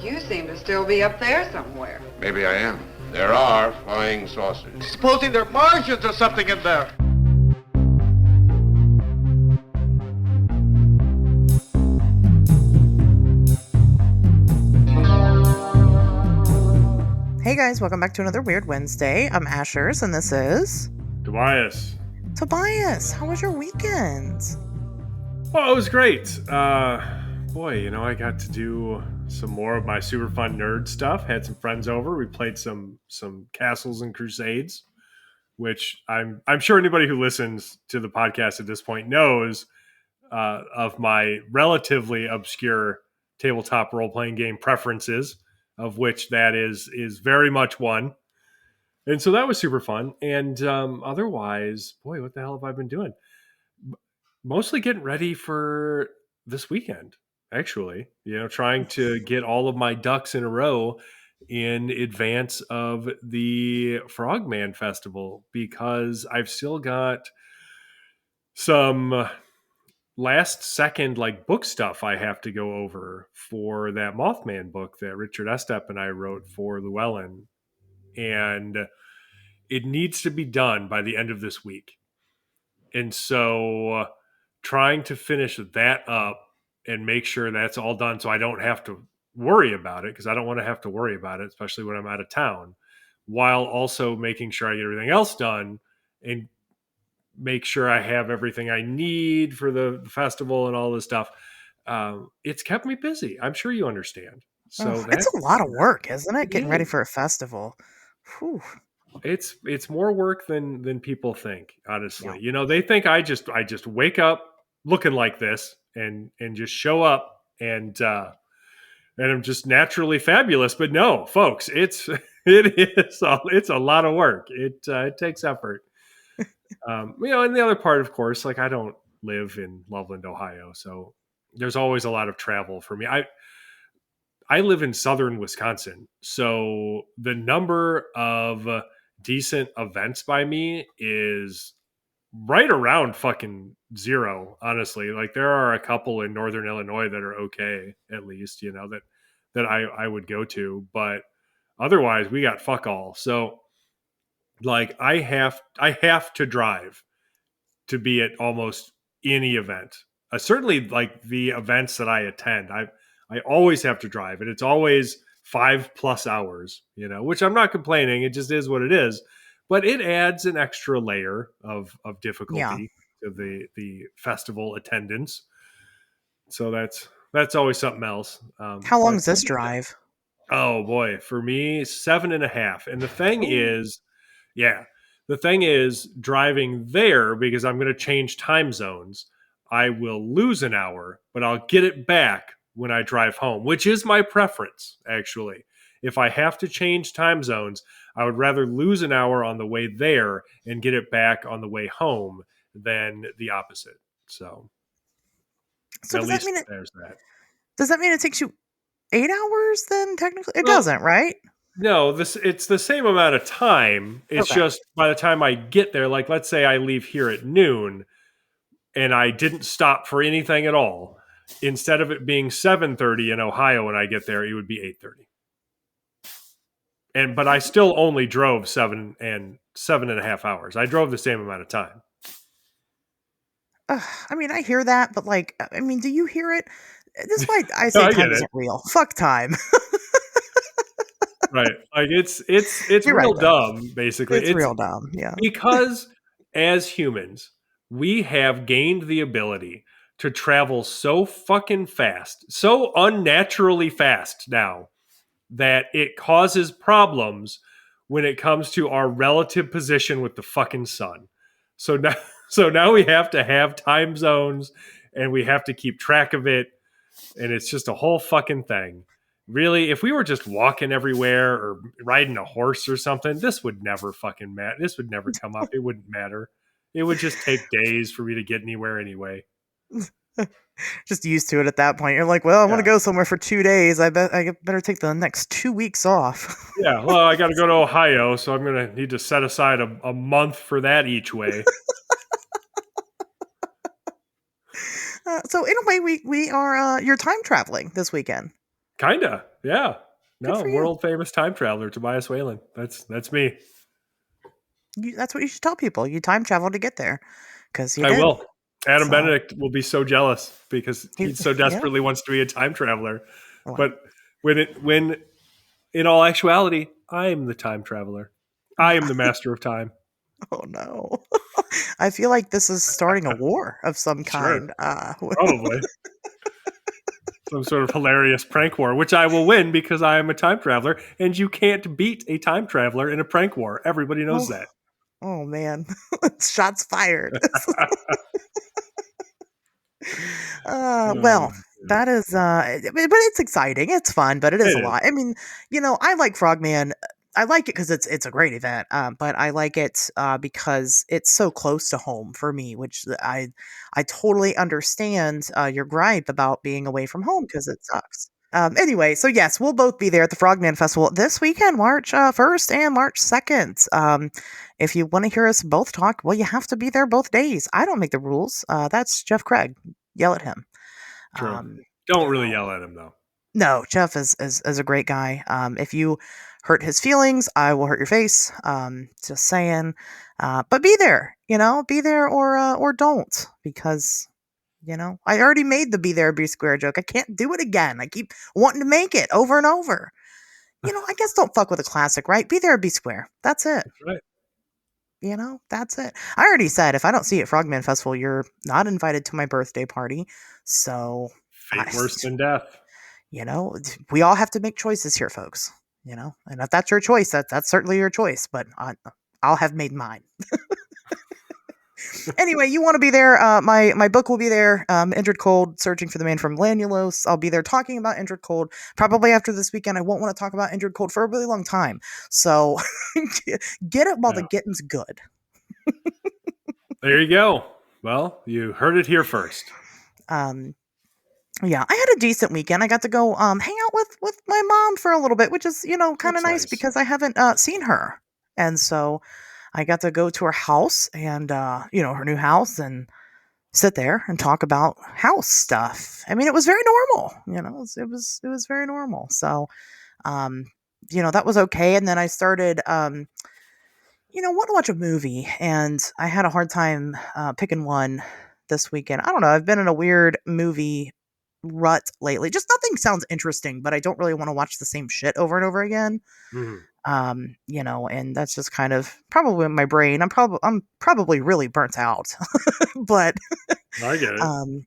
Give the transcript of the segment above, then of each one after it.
You seem to still be up there somewhere. Maybe I am. There are flying saucers. Supposing they're Martians or something in there. Hey guys, welcome back to another Weird Wednesday. I'm itsasherz, and this is... Tobias. Tobias, how was your weekend? Oh, it was great. Boy, I got to do some more of my super fun nerd stuff. Had some friends over. We played some Castles and Crusades, which I'm sure anybody who listens to the podcast at this point knows of my relatively obscure tabletop role-playing game preferences, of which that is very much one. And so that was super fun. And otherwise, boy, what the hell have I been doing? Mostly getting ready for this weekend, actually. Trying to get all of my ducks in a row in advance of the Frogman Festival, because I've still got some last second book stuff I have to go over for that Mothman book that Richard Estep and I wrote for Wayland, and it needs to be done by the end of this week. And so trying to finish that up and make sure that's all done so I don't have to worry about it, because I don't want to have to worry about it, especially when I'm out of town, while also making sure I get everything else done and make sure I have everything I need for the festival and all this stuff. It's kept me busy. I'm sure you understand. So it's a lot of work, isn't it? Getting ready for a festival. Whew. It's more work than people think, honestly. Yeah. They think I just wake up looking like this and just show up and I'm just naturally fabulous. But no, folks, it's a lot of work. It takes effort. And the other part, of course, I don't live in Loveland, Ohio, so there's always a lot of travel for me. I live in southern Wisconsin, so the number of decent events by me is right around fucking zero, honestly. There are a couple in northern Illinois that are okay, at least, that I would go to, but otherwise we got fuck all. So I have to drive to be at almost any event. Certainly the events that I attend, I always have to drive, and it's always 5+ hours, which I'm not complaining. It just is what it is, but it adds an extra layer of difficulty to the festival attendance. So that's always something else. How long is this drive? Oh boy, for me, 7.5. And the thing is, the thing is, driving there, because I'm going to change time zones, I will lose an hour, but I'll get it back when I drive home, which is my preference, actually. If I have to change time zones, I would rather lose an hour on the way there and get it back on the way home than the opposite. So does that mean there's that. Does that mean it takes you 8 hours then, technically? It doesn't, right? No, it's the same amount of time. It's just by the time I get there, let's say I leave here at noon and I didn't stop for anything at all. Instead of it being 7:30 in Ohio when I get there, it would be 8:30. But I still only drove 7.5 hours. I drove the same amount of time. I hear that, but do you hear it? This is why I say time isn't real. Fuck time. Right. it's real right, dumb, basically. It's real dumb, yeah. Because as humans, we have gained the ability to travel so fucking fast, so unnaturally fast now, that it causes problems when it comes to our relative position with the fucking sun. So now we have to have time zones, and we have to keep track of it, and it's just a whole fucking thing. Really, if we were just walking everywhere or riding a horse or something, this would never fucking matter. This would never come up. It wouldn't matter. It would just take days for me to get anywhere anyway. Just used to it at that point. You're like, well, I want to go somewhere for 2 days. I better take the next 2 weeks off. Yeah, well, I got to go to Ohio, so I'm going to need to set aside a month for that each way. So in a way, we are you're time traveling this weekend. Kinda, yeah. Good No, for you. world famous time traveler Tobias Wayland. That's me. That's what you should tell people. You time traveled to get there, because you I did. will. Adam So Benedict will be so jealous because he so yeah. desperately wants to be a time traveler. Well, But when in all actuality, I am the time traveler. I am the master of time. oh no. I feel like this is starting a war of some Sure, kind. probably some sort of hilarious prank war, which I will win because I am a time traveler, and you can't beat a time traveler in a prank war. Everybody knows oh, that. oh man. Shots fired. Well, Yeah. that is but it's exciting. It's fun, but it is a It is. lot. I mean, I like Frogman. I like it because it's a great event. But I like it because it's so close to home for me, which I totally understand your gripe about being away from home, because it sucks. Anyway, so yes, we'll both be there at the Frogman Festival this weekend, March 1st and March 2nd. If you want to hear us both talk, well, you have to be there both days. I don't make the rules. That's Jeff Craig. Yell at him. True. Um, Don't you really know, yell at him though. no, Jeff is a great guy. If you hurt his feelings, I will hurt your face. Just saying. But be there. Be there or don't, because I already made the be there be square joke. I can't do it again. I keep wanting to make it over and over. I guess don't fuck with a classic, right? Be there or be square. That's it. That's right. That's it. I already said if I don't see you at Frogman Festival, you're not invited to my birthday party. So, Fate worse than death. we all have to make choices here, folks. And if that's your choice, that's certainly your choice. But I'll have made mine. Anyway, you want to be there. My book will be there. Injured Cold, Searching for the Man from Lanulos. I'll be there talking about Injured Cold. Probably after this weekend, I won't want to talk about Injured Cold for a really long time. So get it while the getting's good. There you go. Well, you heard it here first. Yeah, I had a decent weekend. I got to go hang out with my mom for a little bit, which is kind of That's nice nice. because I haven't seen her, and so I got to go to her house and her new house, and sit there and talk about house stuff. I mean, it was very normal. It was very normal. So, that was okay. And then I started want to watch a movie, and I had a hard time picking one this weekend. I don't know. I've been in a weird movie rut lately. Just nothing sounds interesting, but I don't really want to watch the same shit over and over again. Mhm. And that's just kind of probably in my brain. I'm probably really burnt out, but I get it.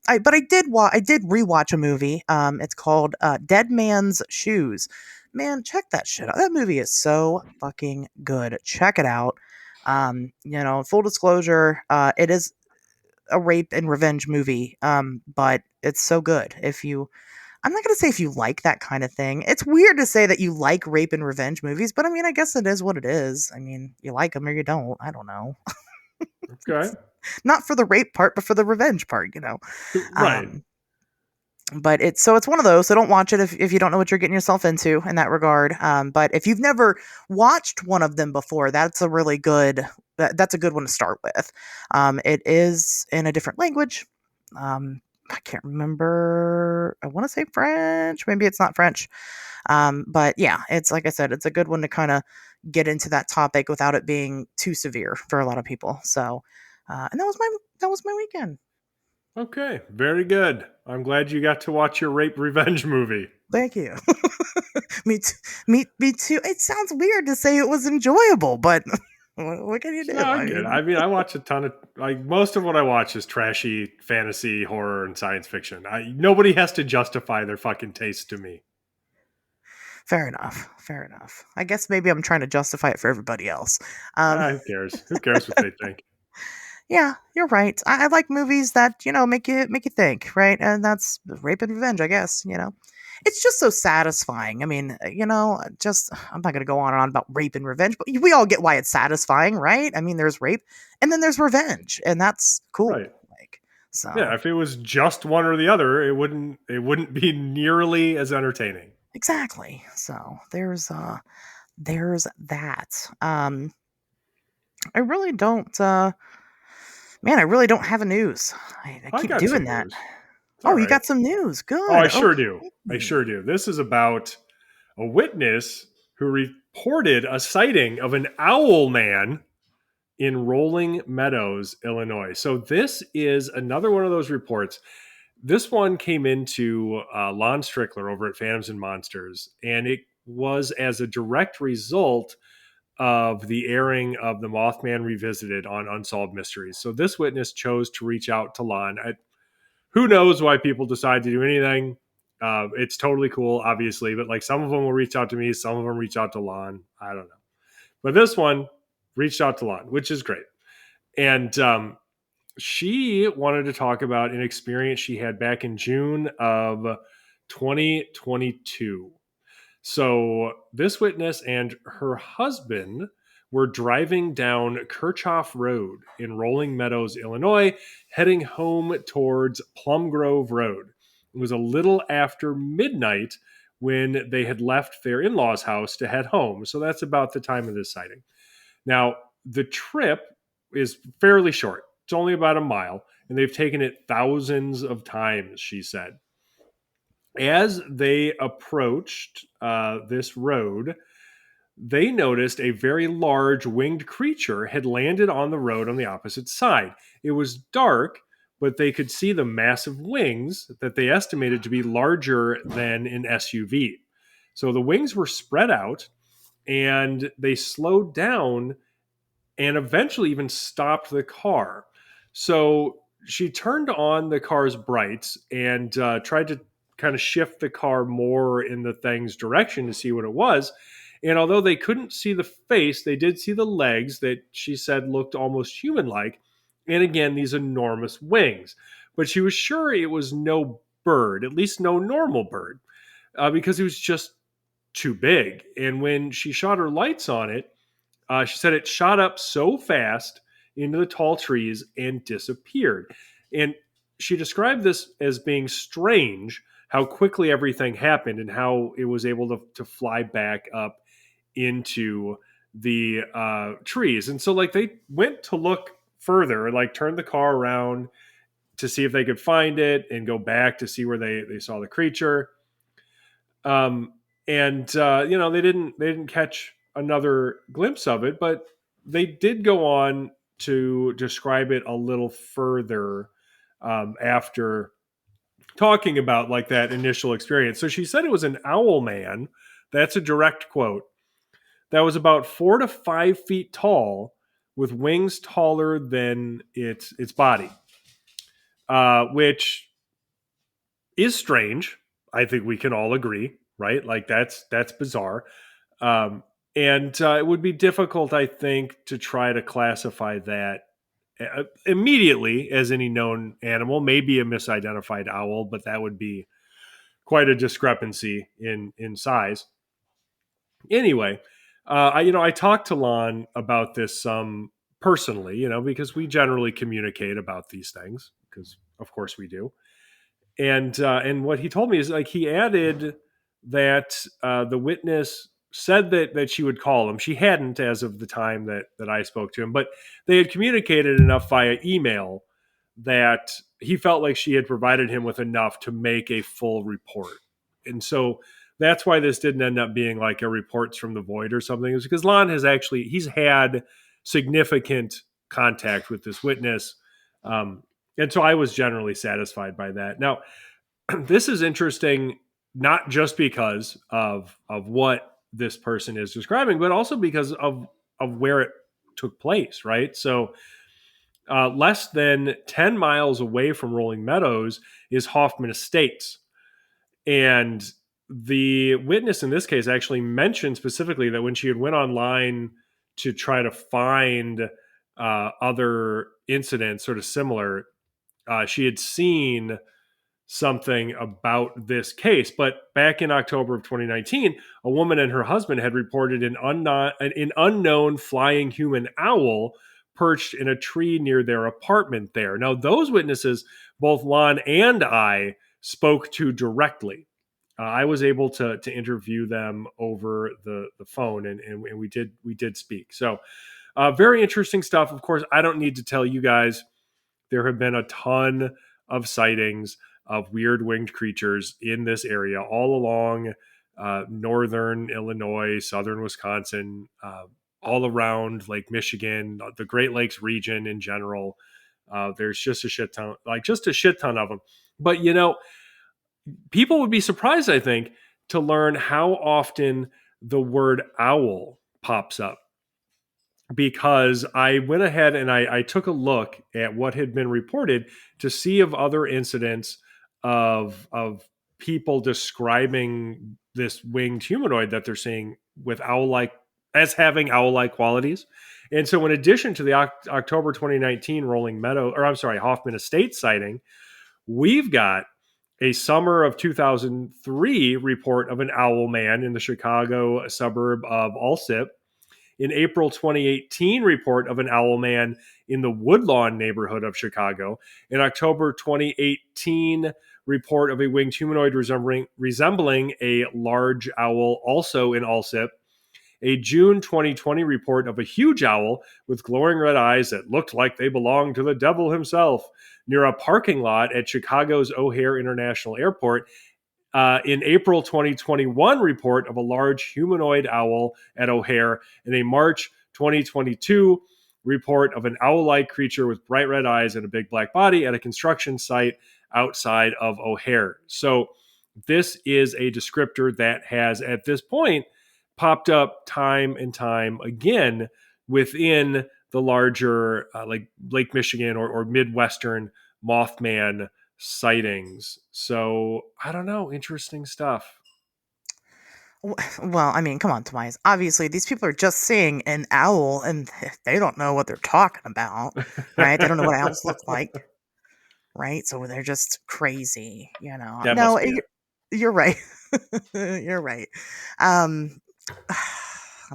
I did rewatch a movie. It's called Dead Man's Shoes. Man, check that shit out. That movie is so fucking good. Check it out. Full disclosure, it is a rape and revenge movie. But it's so good. I'm not going to say if you like that kind of thing. It's weird to say that you like rape and revenge movies, but I mean, I guess it is what it is. I mean, you like them or you don't. I don't know. Okay. Not for the rape part, but for the revenge part, Right. But it's one of those. So don't watch it if you don't know what you're getting yourself into in that regard. But if you've never watched one of them before, that's a really good. That's a good one to start with. It is in a different language. I can't remember. I want to say French. Maybe it's not French. But yeah, it's like I said, it's a good one to kind of get into that topic without it being too severe for a lot of people. So, and that was my weekend. Okay. Very good. I'm glad you got to watch your rape revenge movie. Thank you. Me too. It sounds weird to say it was enjoyable, but what can you do? No, I get it. I mean, I watch a ton of most of what I watch is trashy fantasy, horror, and science fiction. Nobody has to justify their fucking taste to me. Fair enough. Fair enough. I guess maybe I'm trying to justify it for everybody else. Who cares? Who cares what they think? Yeah, you're right. I like movies that make you think, right? And that's rape and revenge, I guess. It's just so satisfying. I mean, just I'm not gonna go on and on about rape and revenge, but we all get why it's satisfying, right? I mean, there's rape and then there's revenge, and that's cool. Right. So Yeah, if it was just one or the other, it wouldn't be nearly as entertaining. Exactly. So there's that. I really don't. Man, I really don't have a news. I keep doing that. Oh, All you right. got some news. Oh, I Good. sure do. I Okay. sure do. This is about a witness who reported a sighting of an owl man in Rolling Meadows, Illinois. So this is another one of those reports. This one came into Lon Strickler over at Phantoms and Monsters, and it was as a direct result of the airing of The Mothman Revisited on Unsolved Mysteries. So this witness chose to reach out to Lon. Who knows why people decide to do anything? It's totally cool, obviously, but like some of them will reach out to me, some of them reach out to Lon. I don't know. But this one reached out to Lon, which is great. And she wanted to talk about an experience she had back in June of 2022. So this witness and her husband were driving down Kirchhoff Road in Rolling Meadows, Illinois, heading home towards Plum Grove Road. It was a little after midnight when they had left their in-laws' house to head home. So that's about the time of this sighting. Now, the trip is fairly short. It's only about a mile, and they've taken it thousands of times, she said. As they approached this road, they noticed a very large winged creature had landed on the road on the opposite side. It was dark, but they could see the massive wings that they estimated to be larger than an SUV. So the wings were spread out, and they slowed down and eventually even stopped the car. So she turned on the car's brights and tried to kind of shift the car more in the thing's direction to see what it was. And although they couldn't see the face, they did see the legs that she said looked almost human-like. And again, these enormous wings. But she was sure it was no bird, at least no normal bird, because it was just too big. And when she shot her lights on it, she said it shot up so fast into the tall trees and disappeared. And she described this as being strange, how quickly everything happened and how it was able to fly back up into the trees. And so, like, they went to look further, like, turned the car around to see if they could find it and go back to see where they saw the creature. They didn't catch another glimpse of it, but they did go on to describe it a little further after talking about like that initial experience. So she said it was an owl man. That's a direct quote. That was about 4 to 5 feet tall, with wings taller than its body, which is strange. I think we can all agree, right? Like that's bizarre. It would be difficult, I think, to try to classify that immediately as any known animal. Maybe a misidentified owl, but that would be quite a discrepancy in size. Anyway, I talked to Lon about this personally, because we generally communicate about these things, because of course we do. And what he told me is, like, he added that the witness said that she would call him. She hadn't as of the time that I spoke to him, but they had communicated enough via email that he felt like she had provided him with enough to make a full report. And so that's why this didn't end up being like a reports from the void or something. It was because Lon he's had significant contact with this witness. And so I was generally satisfied by that. Now, this is interesting, not just because of what this person is describing, but also because of where it took place, right? So less than 10 miles away from Rolling Meadows is Hoffman Estates. And the witness in this case actually mentioned specifically that when she had went online to try to find other incidents sort of similar, she had seen something about this case. But back in October of 2019, a woman and her husband had reported an unknown flying human owl perched in a tree near their apartment there. Now, those witnesses, both Lon and I spoke to directly. I was able to interview them over the phone, and we did speak. So very interesting stuff. Of course, I don't need to tell you guys, there have been a ton of sightings. of weird winged creatures in this area, all along northern Illinois, southern Wisconsin, all around Lake Michigan, the Great Lakes region in general. There's just a shit ton, of them. But people would be surprised, I think, to learn how often the word owl pops up. Because I went ahead and I took a look at what had been reported to see if other incidents of people describing this winged humanoid that they're seeing with as having owl-like qualities. And so in addition to the October 2019 Hoffman Estate sighting, we've got a summer of 2003 report of an owl man in the Chicago suburb of Alsip, an April 2018 report of an owl man in the Woodlawn neighborhood of Chicago, an October 2018 report of a winged humanoid resembling a large owl also in Alsip, a June 2020 report of a huge owl with glowing red eyes that looked like they belonged to the devil himself near a parking lot at Chicago's O'Hare International Airport, in April 2021 report of a large humanoid owl at O'Hare, and a March 2022 report of an owl-like creature with bright red eyes and a big black body at a construction site outside of O'Hare. So this is a descriptor that has, at this point, popped up time and time again within the larger like Lake Michigan or Midwestern Mothman sightings. So I don't know, interesting stuff. Well, I mean, come on, Tobias. Obviously, these people are just seeing an owl, and they don't know what they're talking about, right? They don't know what owls look like, right? So they're just crazy, That No, must be it. you're right. You're right. I'm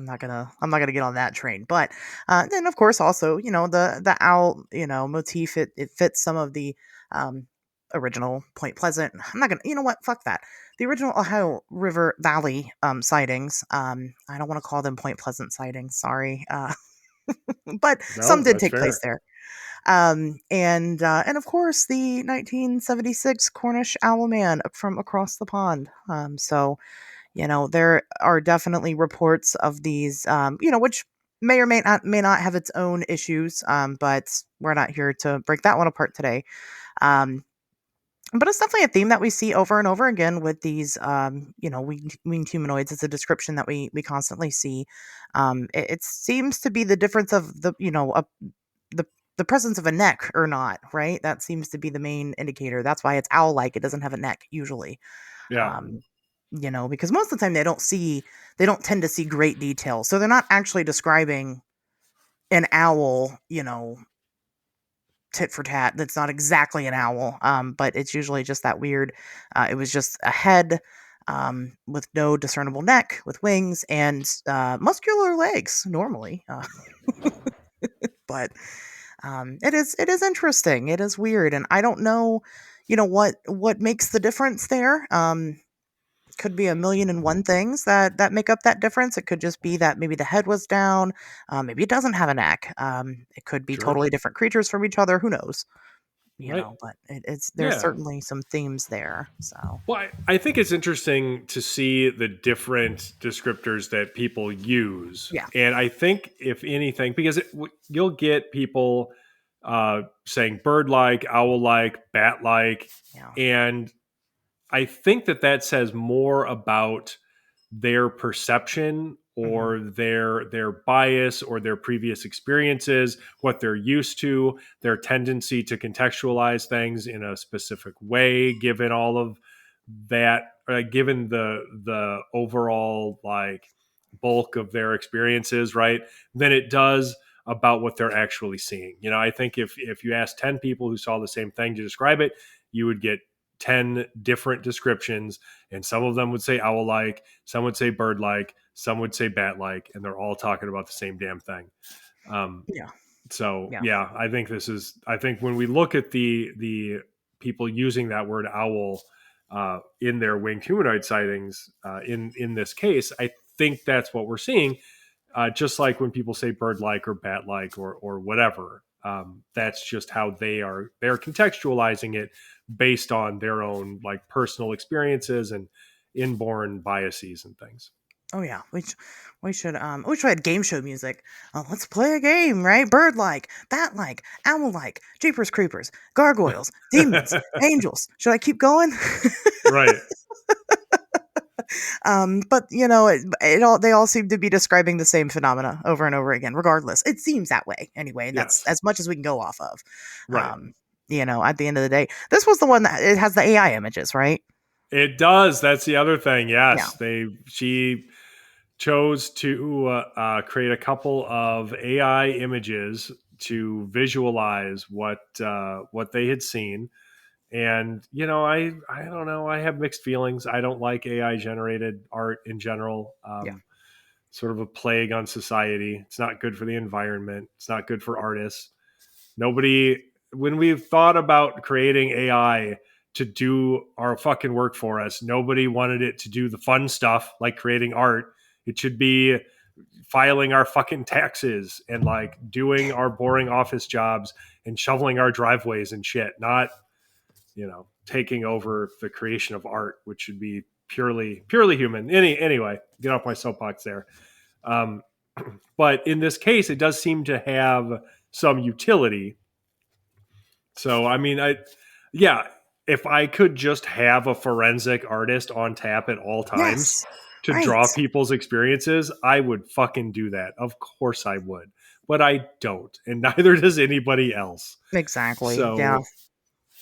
not gonna get on that train, but then of course also the owl motif, it fits some of the original Point Pleasant. I'm not gonna, fuck that. The original Ohio River Valley sightings. I don't want to call them Point Pleasant sightings. Sorry, but No, some did that's take fair. place there. And of course the 1976 Cornish Owl Man from across the pond. So there are definitely reports of these, which may or may not have its own issues, but we're not here to break that one apart today. But it's definitely a theme that we see over and over again with these, winged humanoids. It's a description that we constantly see. It seems to be the difference of the presence of a neck or not, right? That seems to be the main indicator. That's why it's owl-like. It doesn't have a neck usually. Yeah. Because most of the time they don't tend to see great detail. So they're not actually describing an owl, tit for tat. That's not exactly an owl. But it's usually just that weird. It was just a head, with no discernible neck, with wings and muscular legs normally. But it is interesting. It is weird, and I don't know, what makes the difference there. Could be a million and one things that make up that difference. It could just be that maybe the head was down, maybe it doesn't have a neck. It could be Sure. totally different creatures from each other. Who knows? Right. But there's Yeah. certainly some themes there. So Well, I think it's interesting to see the different descriptors that people use. Yeah. And I think, if anything, because you'll get people saying bird-like, owl-like, bat-like, yeah, and I think that says more about their perception or their bias or their previous experiences, what they're used to, their tendency to contextualize things in a specific way, given all of that, given the overall like bulk of their experiences, right? Than it does about what they're actually seeing. I think if you ask 10 people who saw the same thing to describe it, you would get 10 different descriptions, and some of them would say owl-like, some would say bird-like, some would say bat-like, and they're all talking about the same damn thing. yeah, So yeah. I think when we look at the people using that word owl in their winged humanoid sightings, in this case, I think that's what we're seeing. Just like when people say bird-like or bat-like or whatever. That's just how they're contextualizing it based on their own like personal experiences and inborn biases and things. Oh yeah, we should have game show music. Let's play a game, right? Bird like, bat like, owl like, jeepers creepers, gargoyles, demons, angels. Should I keep going? Right. But it all they all seem to be describing the same phenomena over and over again. Regardless, it seems that way anyway, and that's Yes. as much as we can go off of. Right. At the end of the day, this was the one that it has the AI images, right? It does. That's the other thing. Yes, Yeah. she chose to create a couple of AI images to visualize what they had seen. And I don't know. I have mixed feelings. I don't like AI generated art in general. Yeah. Sort of a plague on society. It's not good for the environment. It's not good for artists. Nobody, when we've thought about creating AI to do our fucking work for us, nobody wanted it to do the fun stuff like creating art. It should be filing our fucking taxes and like doing our boring office jobs and shoveling our driveways and shit, not taking over the creation of art, which should be purely human. Anyway, get off my soapbox there. But in this case, it does seem to have some utility. So, I mean, if I could just have a forensic artist on tap at all times Yes. to Right. draw people's experiences, I would fucking do that. Of course I would. But I don't. And neither does anybody else. Exactly. So Yeah.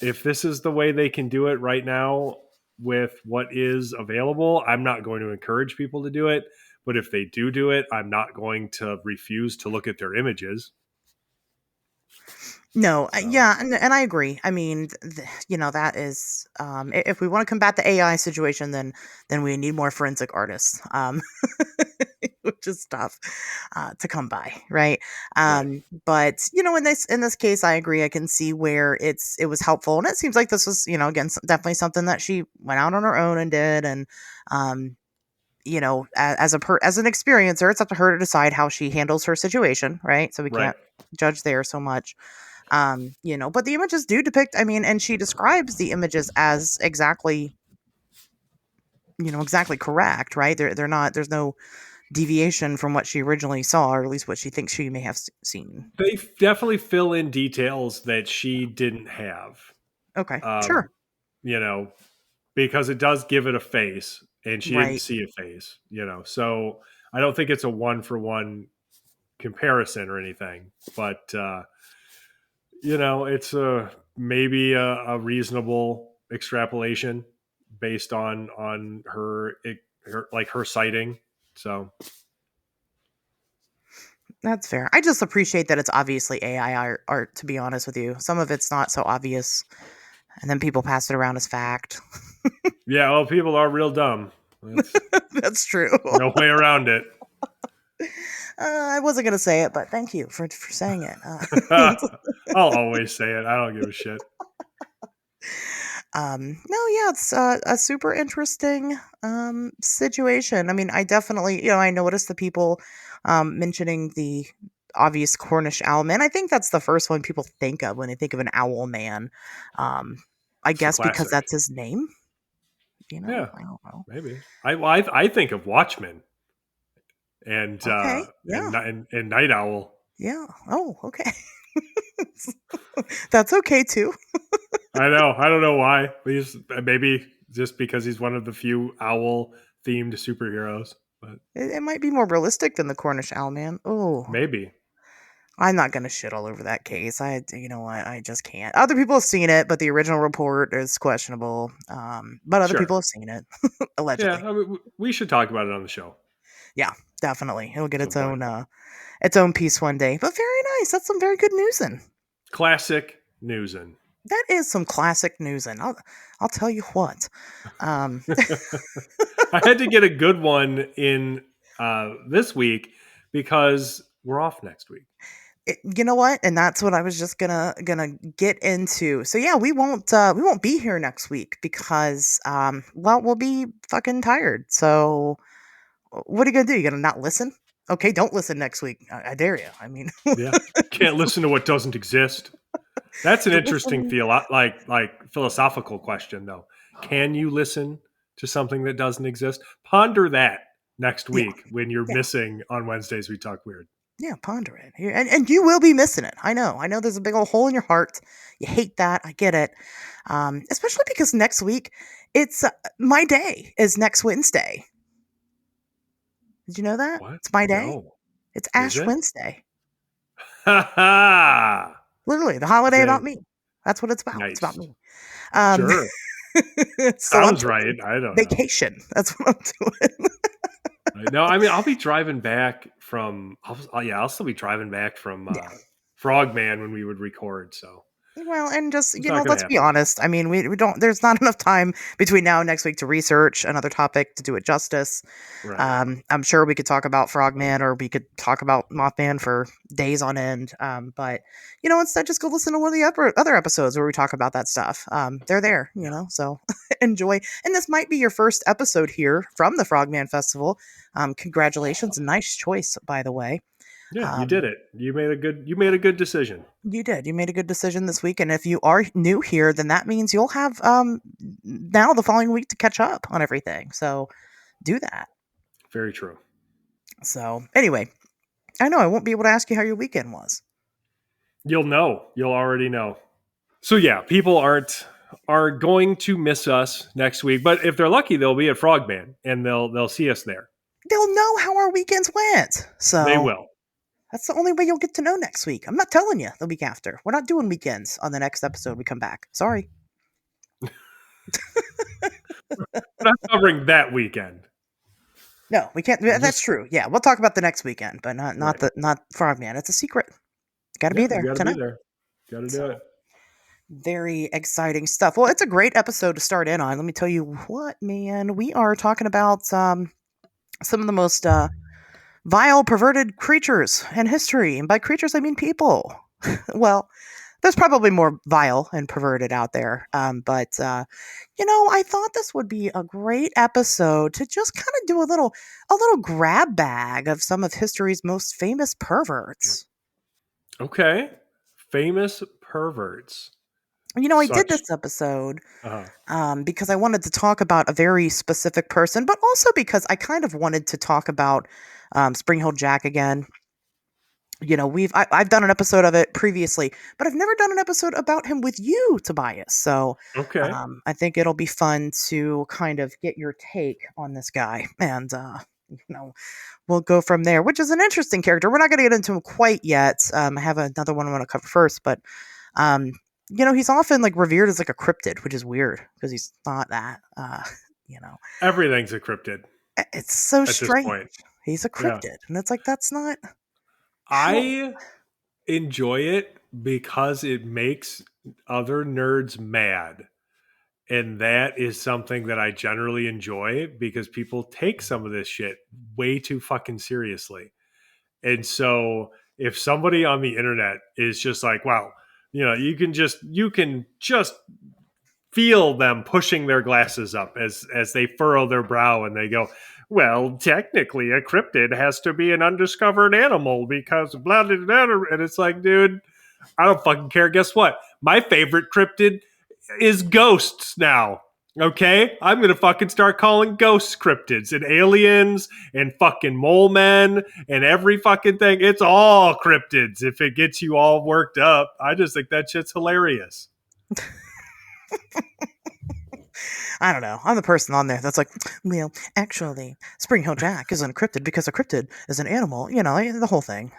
if this is the way they can do it right now with what is available, I'm not going to encourage people to do it. But if they do it, I'm not going to refuse to look at their images. No, So. yeah, and I agree. I mean, that is, if we want to combat the AI situation, then we need more forensic artists, which is tough to come by, right? Right. But in this case, I agree. I can see where it was helpful, and it seems like this was, again, definitely something that she went out on her own and did, and as an experiencer, it's up to her to decide how she handles her situation, right? So we Right. can't judge there so much. But the images do depict, I mean, and she describes the images as exactly correct, right? They're not, there's no deviation from what she originally saw, or at least what she thinks she may have seen. They definitely fill in details that she didn't have. Okay, sure. Because it does give it a face, and she didn't Right. see a face, So I don't think it's a 1-for-1 comparison or anything, but it's maybe a reasonable extrapolation based on her sighting. So That's fair. I just appreciate that it's obviously AI art, to be honest with you. Some of it's not so obvious, and then people pass it around as fact. yeah, well, people are real dumb. That's true. No way around it. I wasn't going to say it, but thank you for saying it. I'll always say it. I don't give a shit. No, yeah, it's a super interesting situation. I mean, I definitely, I noticed the people mentioning the obvious Cornish owl man. I think that's the first one people think of when they think of an owl man. I guess because classic. that's his name. Yeah, I don't know. maybe. I think of Watchmen and Okay, yeah. and Night Owl. Yeah. Oh, okay. That's okay too. I know. I don't know why. Maybe just because he's one of the few owl themed superheroes. But It might be more realistic than the Cornish owl man. Oh, maybe. I'm not gonna shit all over that case. I just can't. Other people have seen it, but the original report is questionable. But other Sure. people have seen it, allegedly. Yeah, I mean, we should talk about it on the show. Yeah, definitely. It'll get its Some own piece one day. But very nice. That's some very good newsin'. Classic newsin'. That is some classic newsin'. I'll tell you what. I had to get a good one in this week because we're off next week. You know what? And that's what I was just gonna get into. So yeah, we won't be here next week because we'll be fucking tired. So what are you gonna do? You gonna not listen? Okay, don't listen next week. I dare you. I mean, Yeah. Can't listen to what doesn't exist. That's an don't interesting listen. like philosophical question though. Can you listen to something that doesn't exist? Ponder that next Yeah, week when you're yeah, missing on Wednesdays we talk weird. yeah. Ponder it, and you will be missing it. I know. I know. There's a big old hole in your heart. You hate that. I get it. Especially because next week, it's my day is next Wednesday. Did you know that? What? It's my day. No. It's Is Ash it? Wednesday. Ha ha. Literally, the holiday about Say me. That's what it's about. It's about nice. me. Um, Sure. so I'm Sounds taking right. I don't know. vacation. That's what I'm doing. No, I mean I'll be driving back from. I'll still be driving back from Yeah. Frogman when we would record. So Well, and just, it's not going let's to be happen. honest. I mean, we don't, there's not enough time between now and next week to research another topic to do it justice. Right. I'm sure we could talk about Frogman or we could talk about Mothman for days on end. But, instead just go listen to one of the other episodes where we talk about that stuff. They're there, Yeah. so enjoy. And this might be your first episode here from the Frogman Festival. Congratulations. Nice choice, by the way. Yeah, you Um, did it. You made a good decision. You did. You made a good decision this week, and if you are new here, then that means you'll have now the following week to catch up on everything. So do that. Very true. So anyway, I know I won't be able to ask you how your weekend was. You'll know. You'll already know. So yeah, people are going to miss us next week, but if they're lucky, they'll be at Frogman and they'll see us there. They'll know how our weekends went. They So will. that's the only way you'll get to know next week. I'm not telling you the week after. We're not doing weekends on the next episode we come back. Sorry. We're not covering that weekend. No, we can't. That's true. Yeah, we'll talk about the next weekend, but not Right. not Frogman. It's a secret. Got to be Yeah, you there got to be tonight. there. Got to do So it. very exciting stuff. Well, it's a great episode to start in on. Let me tell you what, man. We are talking about some of the most vile, perverted creatures in history. And by creatures, I mean people. Well, there's probably more vile and perverted out there. But I thought this would be a great episode to just kind of do a little grab bag of some of history's most famous perverts. Okay. Famous perverts. I did Such. this episode Uh, because I wanted to talk about a very specific person, but also because I kind of wanted to talk about Springheeled Jack again. I've done an episode of it previously, but I've never done an episode about him with you, Tobias. So okay. I think it'll be fun to kind of get your take on this guy, and we'll go from there. Which is an interesting character. We're not going to get into him quite yet. I have another one I want to cover first, but um, he's often like revered as like a cryptid, which is weird because he's not that. Everything's a cryptid It's so at this strange. point. He's a Yeah. cryptid, and it's like that's not how. I enjoy it because it makes other nerds mad. And that is something that I generally enjoy because people take some of this shit way too fucking seriously. And so if somebody on the internet is just like, wow, you can just feel them pushing their glasses up as they furrow their brow and they go, well, technically a cryptid has to be an undiscovered animal because blah, blah, blah. And it's like, dude, I don't fucking care. Guess what? My favorite cryptid is ghosts now. Okay? I'm going to fucking start calling ghosts cryptids and aliens and fucking mole men and every fucking thing. It's all cryptids if it gets you all worked up. I just think that shit's hilarious. I don't know. I'm the person on there that's like, well, actually, Springheeled Jack isn't a cryptid because a cryptid is an animal. The whole thing.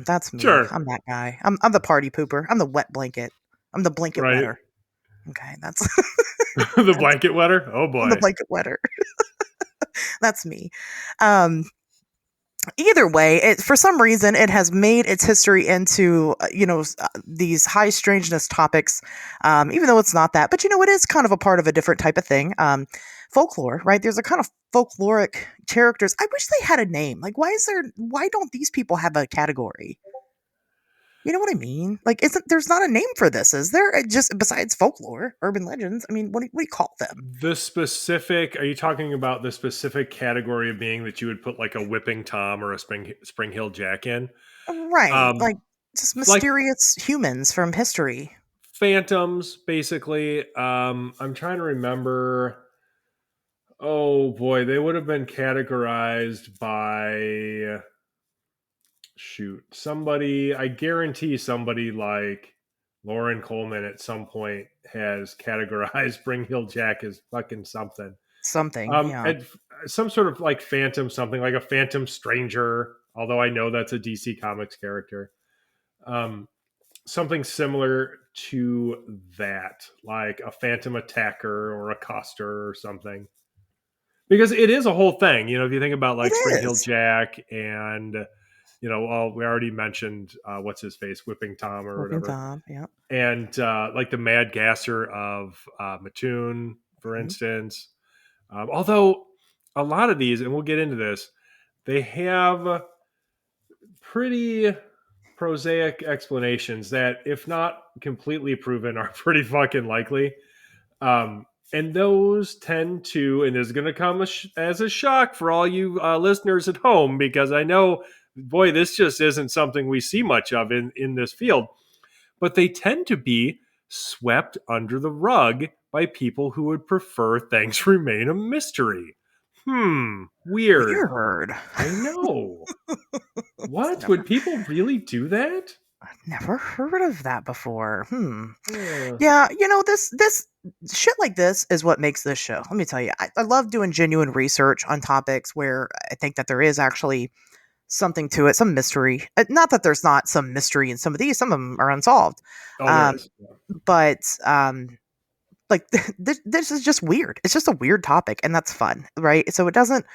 That's me. Sure. I'm that guy. I'm the party pooper. I'm the wet blanket. I'm the blanket Right. wetter. Okay, that's The blanket wetter? Oh boy. I'm the blanket wetter. That's me. Either way, for some reason, it has made its history into, these high strangeness topics, even though it's not that. But, it is kind of a part of a different type of thing. Folklore, right? There's a kind of folkloric characters. I wish they had a name. Like, why don't these people have a category? You know what I mean? Like, there's not a name for this, is there? Just besides folklore, urban legends. I mean, what do you call them? Are you talking about the specific category of being that you would put like a whipping Tom or a Springheeled Jack in? Right, Um, like just like mysterious humans from history. phantoms, basically. I'm trying to remember. Oh boy, they would have been categorized by somebody. I guarantee somebody like Lauren Coleman at some point has categorized Springheeled Jack as fucking something. Something, yeah. And some sort of like phantom, something like a phantom stranger. Although I know that's a DC Comics character. Something similar to that, like a phantom attacker or a coster or something. Because it is a whole thing, if you think about like It Springheeled is. Jack and well, we already mentioned what's his face, Whipping Tom or Whipping whatever, Tom, yeah. and like the Mad Gasser of Mattoon, for Mhm. instance. Although a lot of these, and we'll get into this, they have pretty prosaic explanations that, if not completely proven, are pretty fucking likely. And those tend to, and is going to come as a shock for all you listeners at home, because I know, boy, this just isn't something we see much of in this field, but they tend to be swept under the rug by people who would prefer things remain a mystery. Weird. Weird. I know. It's What? Would people really do that? never heard of that before. Uh, Yeah, this shit like this is what makes this show. Let me tell you, I love doing genuine research on topics where I think that there is actually something to it, some mystery. Not that there's not some mystery in some of these; some of them are unsolved. oh, there Um, is. but like this is just weird. It's just a weird topic, and that's fun, right? So it doesn't.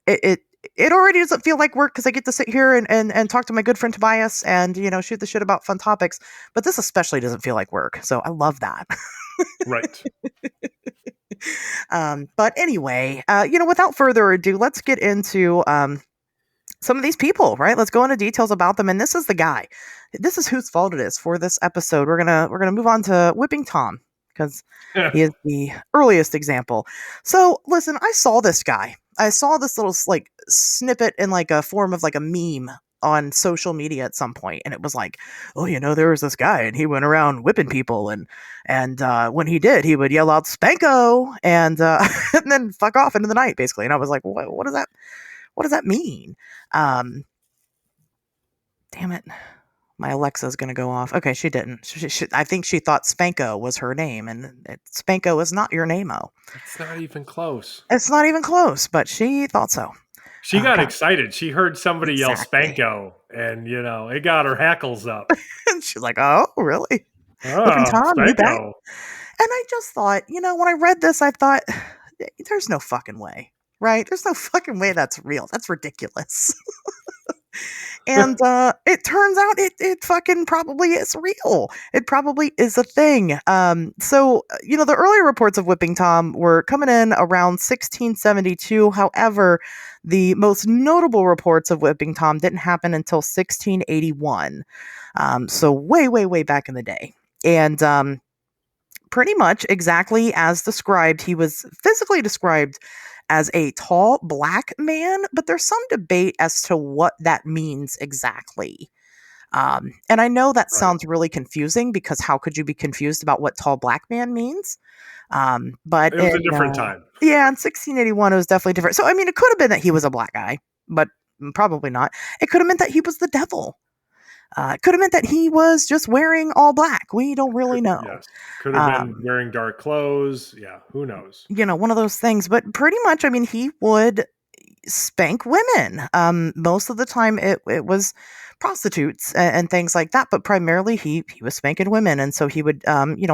It it already doesn't feel like work because I get to sit here and talk to my good friend Tobias and shoot the shit about fun topics. But this especially doesn't feel like work, so I love that. Right. But anyway, without further ado, let's get into some of these people, right? Let's go into details about them. And this is the guy. This is whose fault it is for this episode. We're gonna move on to Whipping Tom because he is the earliest example. So listen, I saw this guy. I saw this little like snippet in like a form of like a meme on social media at some point, and it was like, oh, there was this guy, and he went around whipping people, and when he did, he would yell out "Spanko" and and then fuck off into the night, basically. And I was like, what does that? What does that mean? Um, Damn it. My Alexa's going to go off. Okay, she didn't. I think she thought Spanko was her name, and Spanko is not your name-o. It's not even close. It's not even close, but she thought so. She got God. excited. She heard somebody yell Exactly. Spanko, and, it got her hackles up. And she's like, oh, really? Oh, Whipping Tom, you back? Spanko. And I just thought, when I read this, I thought, there's no fucking way, right? There's no fucking way that's real. That's ridiculous. And it turns out it fucking probably is real. It probably is a thing. So the earlier reports of Whipping Tom were coming in around 1672. However, the most notable reports of Whipping Tom didn't happen until 1681. So way, way, way back in the day. And pretty much exactly as described, he was physically described as a tall black man, but there's some debate as to what that means exactly. And I know that sounds really confusing because how could you be confused about what tall black man means? But It was a different time. Yeah, in 1681, it was definitely different. So, I mean, it could have been that he was a black guy, but probably not. It could have meant that he was the devil. It could have meant that he was just wearing all black. We don't really know. Yes. Could have been wearing dark clothes. Yeah, who knows? One of those things. But pretty much, I mean, he would spank women. Most of the time, it was prostitutes and things like that. But primarily, he was spanking women, and so he would,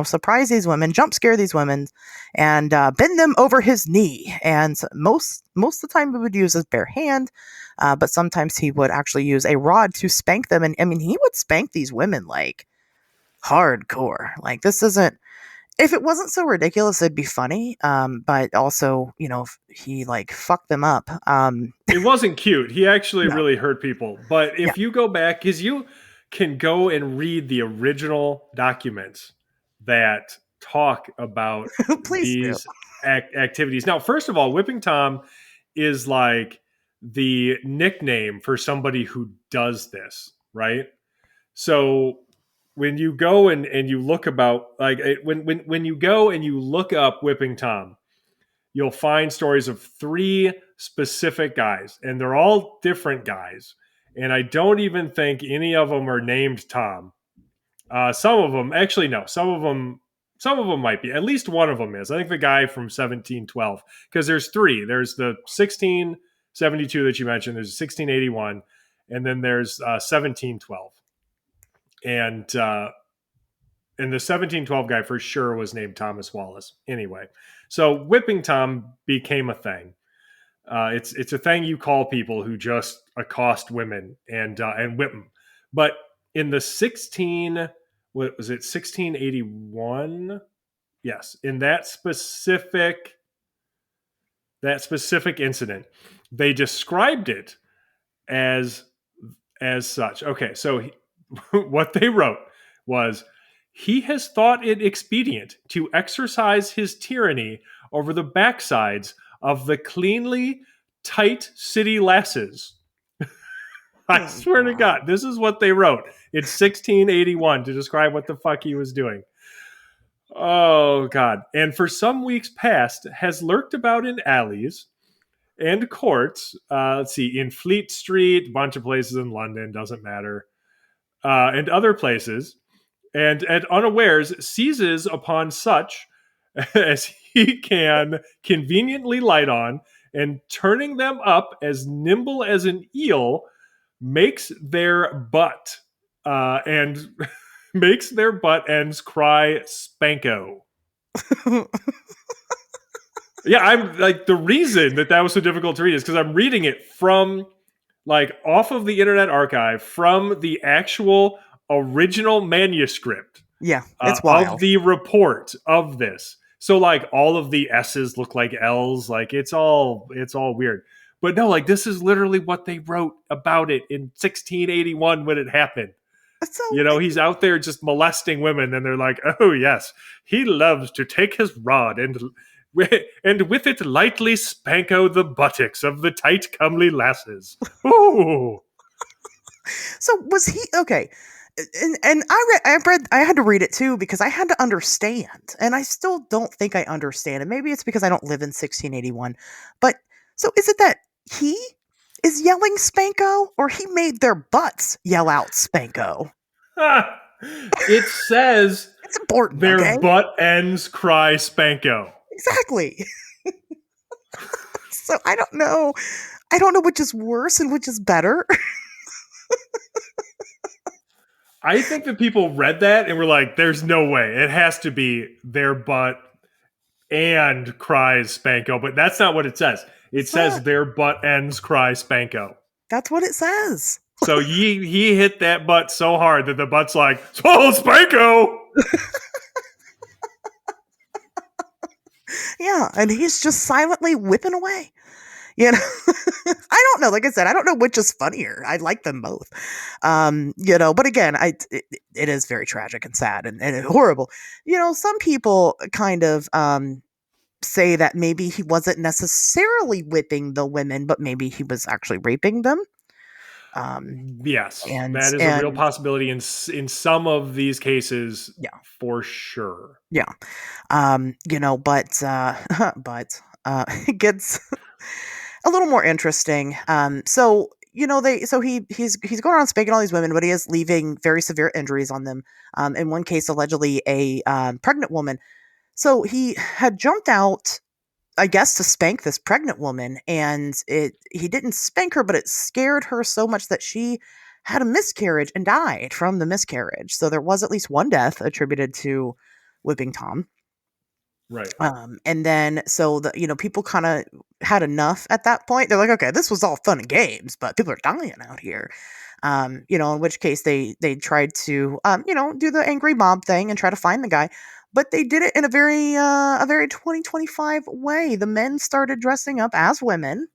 surprise these women, jump scare these women, and bend them over his knee. And most of the time, he would use his bare hand. But sometimes he would actually use a rod to spank them. And I mean, he would spank these women like hardcore. Like, this isn't, if it wasn't so ridiculous, it'd be funny. But also, if he like fucked them up. It wasn't cute. He actually No. really hurt people. But if you go back, because can go and read the original documents that talk about Please do. these activities. Now, first of all, Whipping Tom is like the nickname for somebody who does this, right? So when you go and you look about like when you go and you look up Whipping Tom, you'll find stories of 3 specific guys, and they're all different guys. And I don't even think any of them are named Tom. Some of them, actually, no. Some of them might be. At least one of them is. I think the guy from 1712, because there's 3. There's the 1672 that you mentioned. There's 1681, and then there's 1712. And the 1712 guy for sure was named Thomas Wallace. Anyway, so Whipping Tom became a thing. It's a thing you call people who just accost women and whip them. But in the 1681? Yes, in that specific incident, they described it as such. Okay, so what they wrote was, he has thought it expedient to exercise his tyranny over the backsides of the cleanly tight city lasses. I swear to God, this is what they wrote in 1681 to describe what the fuck he was doing. Oh, God. And for some weeks past has lurked about in alleys and courts. Let's see, in Fleet Street, a bunch of places in London, doesn't matter, and other places. And at unawares seizes upon such as he can conveniently light on, and turning them up as nimble as an eel, makes their butt and makes their butt ends cry spanko. Yeah, I'm like, the reason that was so difficult to read is because I'm reading it from like off of the Internet Archive, from the actual original manuscript. Yeah, it's wild. Of the report of this. So like all of the S's look like L's, like it's all weird. But no, like this is literally what they wrote about it in 1681 when it happened. So he's out there just molesting women, and they're like, oh yes, he loves to take his rod and with it lightly spanko the buttocks of the tight comely lasses. Ooh. So was he okay? And I had to read it too because I had to understand, and I still don't think I understand. And maybe it's because I don't live in 1681. But so is it that he is yelling spanko, or he made their butts yell out spanko? It says it's important. Their butt ends cry spanko. Exactly. So I don't know. I don't know which is worse and which is better. I think that people read that and were like, there's no way. It has to be their butt and cries spanko. But that's not what it says. It says their butt ends cry spanko. That's what it says. So he hit that butt so hard that the butt's like, oh, spanko! Yeah, and he's just silently whipping away. I don't know. Like I said, I don't know which is funnier. I like them both. But again, it is very tragic and sad and horrible. Some people kind of say that maybe he wasn't necessarily whipping the women, but maybe he was actually raping them. Yes, that is a real possibility in some of these cases. Yeah, for sure. Yeah, but it gets a little more interesting. So he's going around spanking all these women, but he is leaving very severe injuries on them. In one case, allegedly a pregnant woman. So he had jumped out, I guess, to spank this pregnant woman, and he didn't spank her, but it scared her so much that she had a miscarriage and died from the miscarriage. So there was at least one death attributed to Whipping Tom. Right. And then so people kind of had enough at that point. They're like, okay, this was all fun and games, but people are dying out here. In which case they tried to do the angry mob thing and try to find the guy. But they did it in a very 2025 way. The men started dressing up as women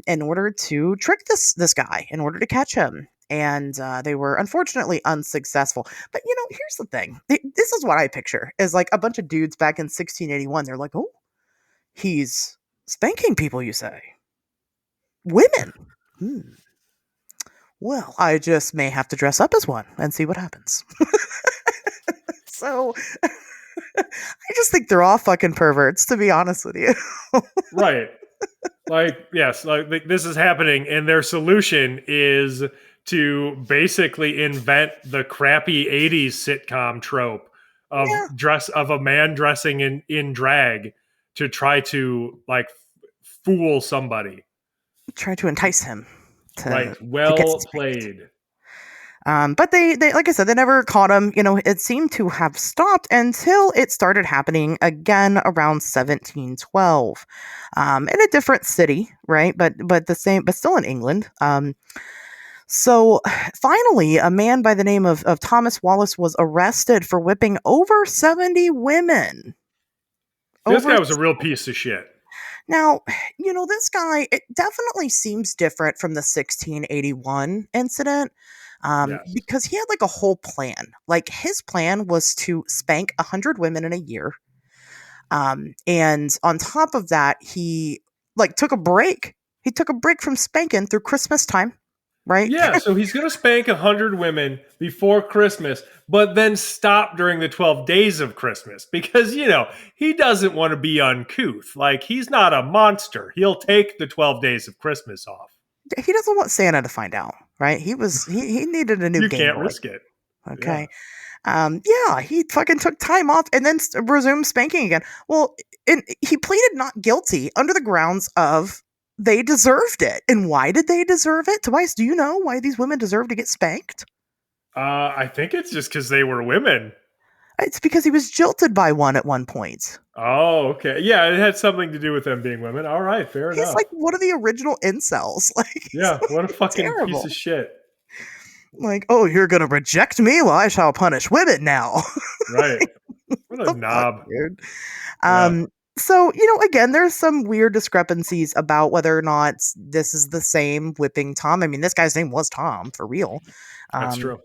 in order to trick this guy, in order to catch him. and they were unfortunately unsuccessful. But here's the thing: this is what I picture is like a bunch of dudes back in 1681. They're like, "Oh, he's spanking people." You say, women. Hmm. Well, I just may have to dress up as one and see what happens. So, I just think they're all fucking perverts, to be honest with you. Right. Like, yes, like this is happening, and their solution is to basically invent the crappy 80s sitcom trope of a man dressing in drag to try to like fool somebody. Try to entice him to, right. to Well get spanked. played. But they, like I said, they never caught him. It seemed to have stopped until it started happening again around 1712, in a different city, right? But the same, but still in England. So finally, a man by the name of Thomas Wallace was arrested for whipping over 70 women. This guy was a real piece of shit. Now, this guy, it definitely seems different from the 1681 incident. Yes. Because he had like a whole plan. Like his plan was to spank 100 women in a year. And on top of that, he like took a break. He took a break from spanking through Christmas time, right? Yeah, so he's going to spank 100 women before Christmas, but then stop during the 12 days of Christmas because, he doesn't want to be uncouth. Like, he's not a monster. He'll take the 12 days of Christmas off. He doesn't want Santa to find out, right? He needed a new Game You can't Boy. risk it. Okay. Yeah, he fucking took time off and then resumed spanking again. Well, and he pleaded not guilty under the grounds of they deserved it. And why did they deserve it? Tobias, do you know why these women deserve to get spanked? I think it's just because they were women. It's because he was jilted by one at one point. Oh, okay. Yeah, it had something to do with them being women. All right, fair enough. He's like one of the original incels. Like, yeah, what a fucking terrible piece of shit. Like, oh, you're gonna reject me? Well, I shall punish women now. Right. What a knob. Fuck, dude. So, again, there's some weird discrepancies about whether or not this is the same whipping Tom. I mean, this guy's name was Tom, for real. That's true.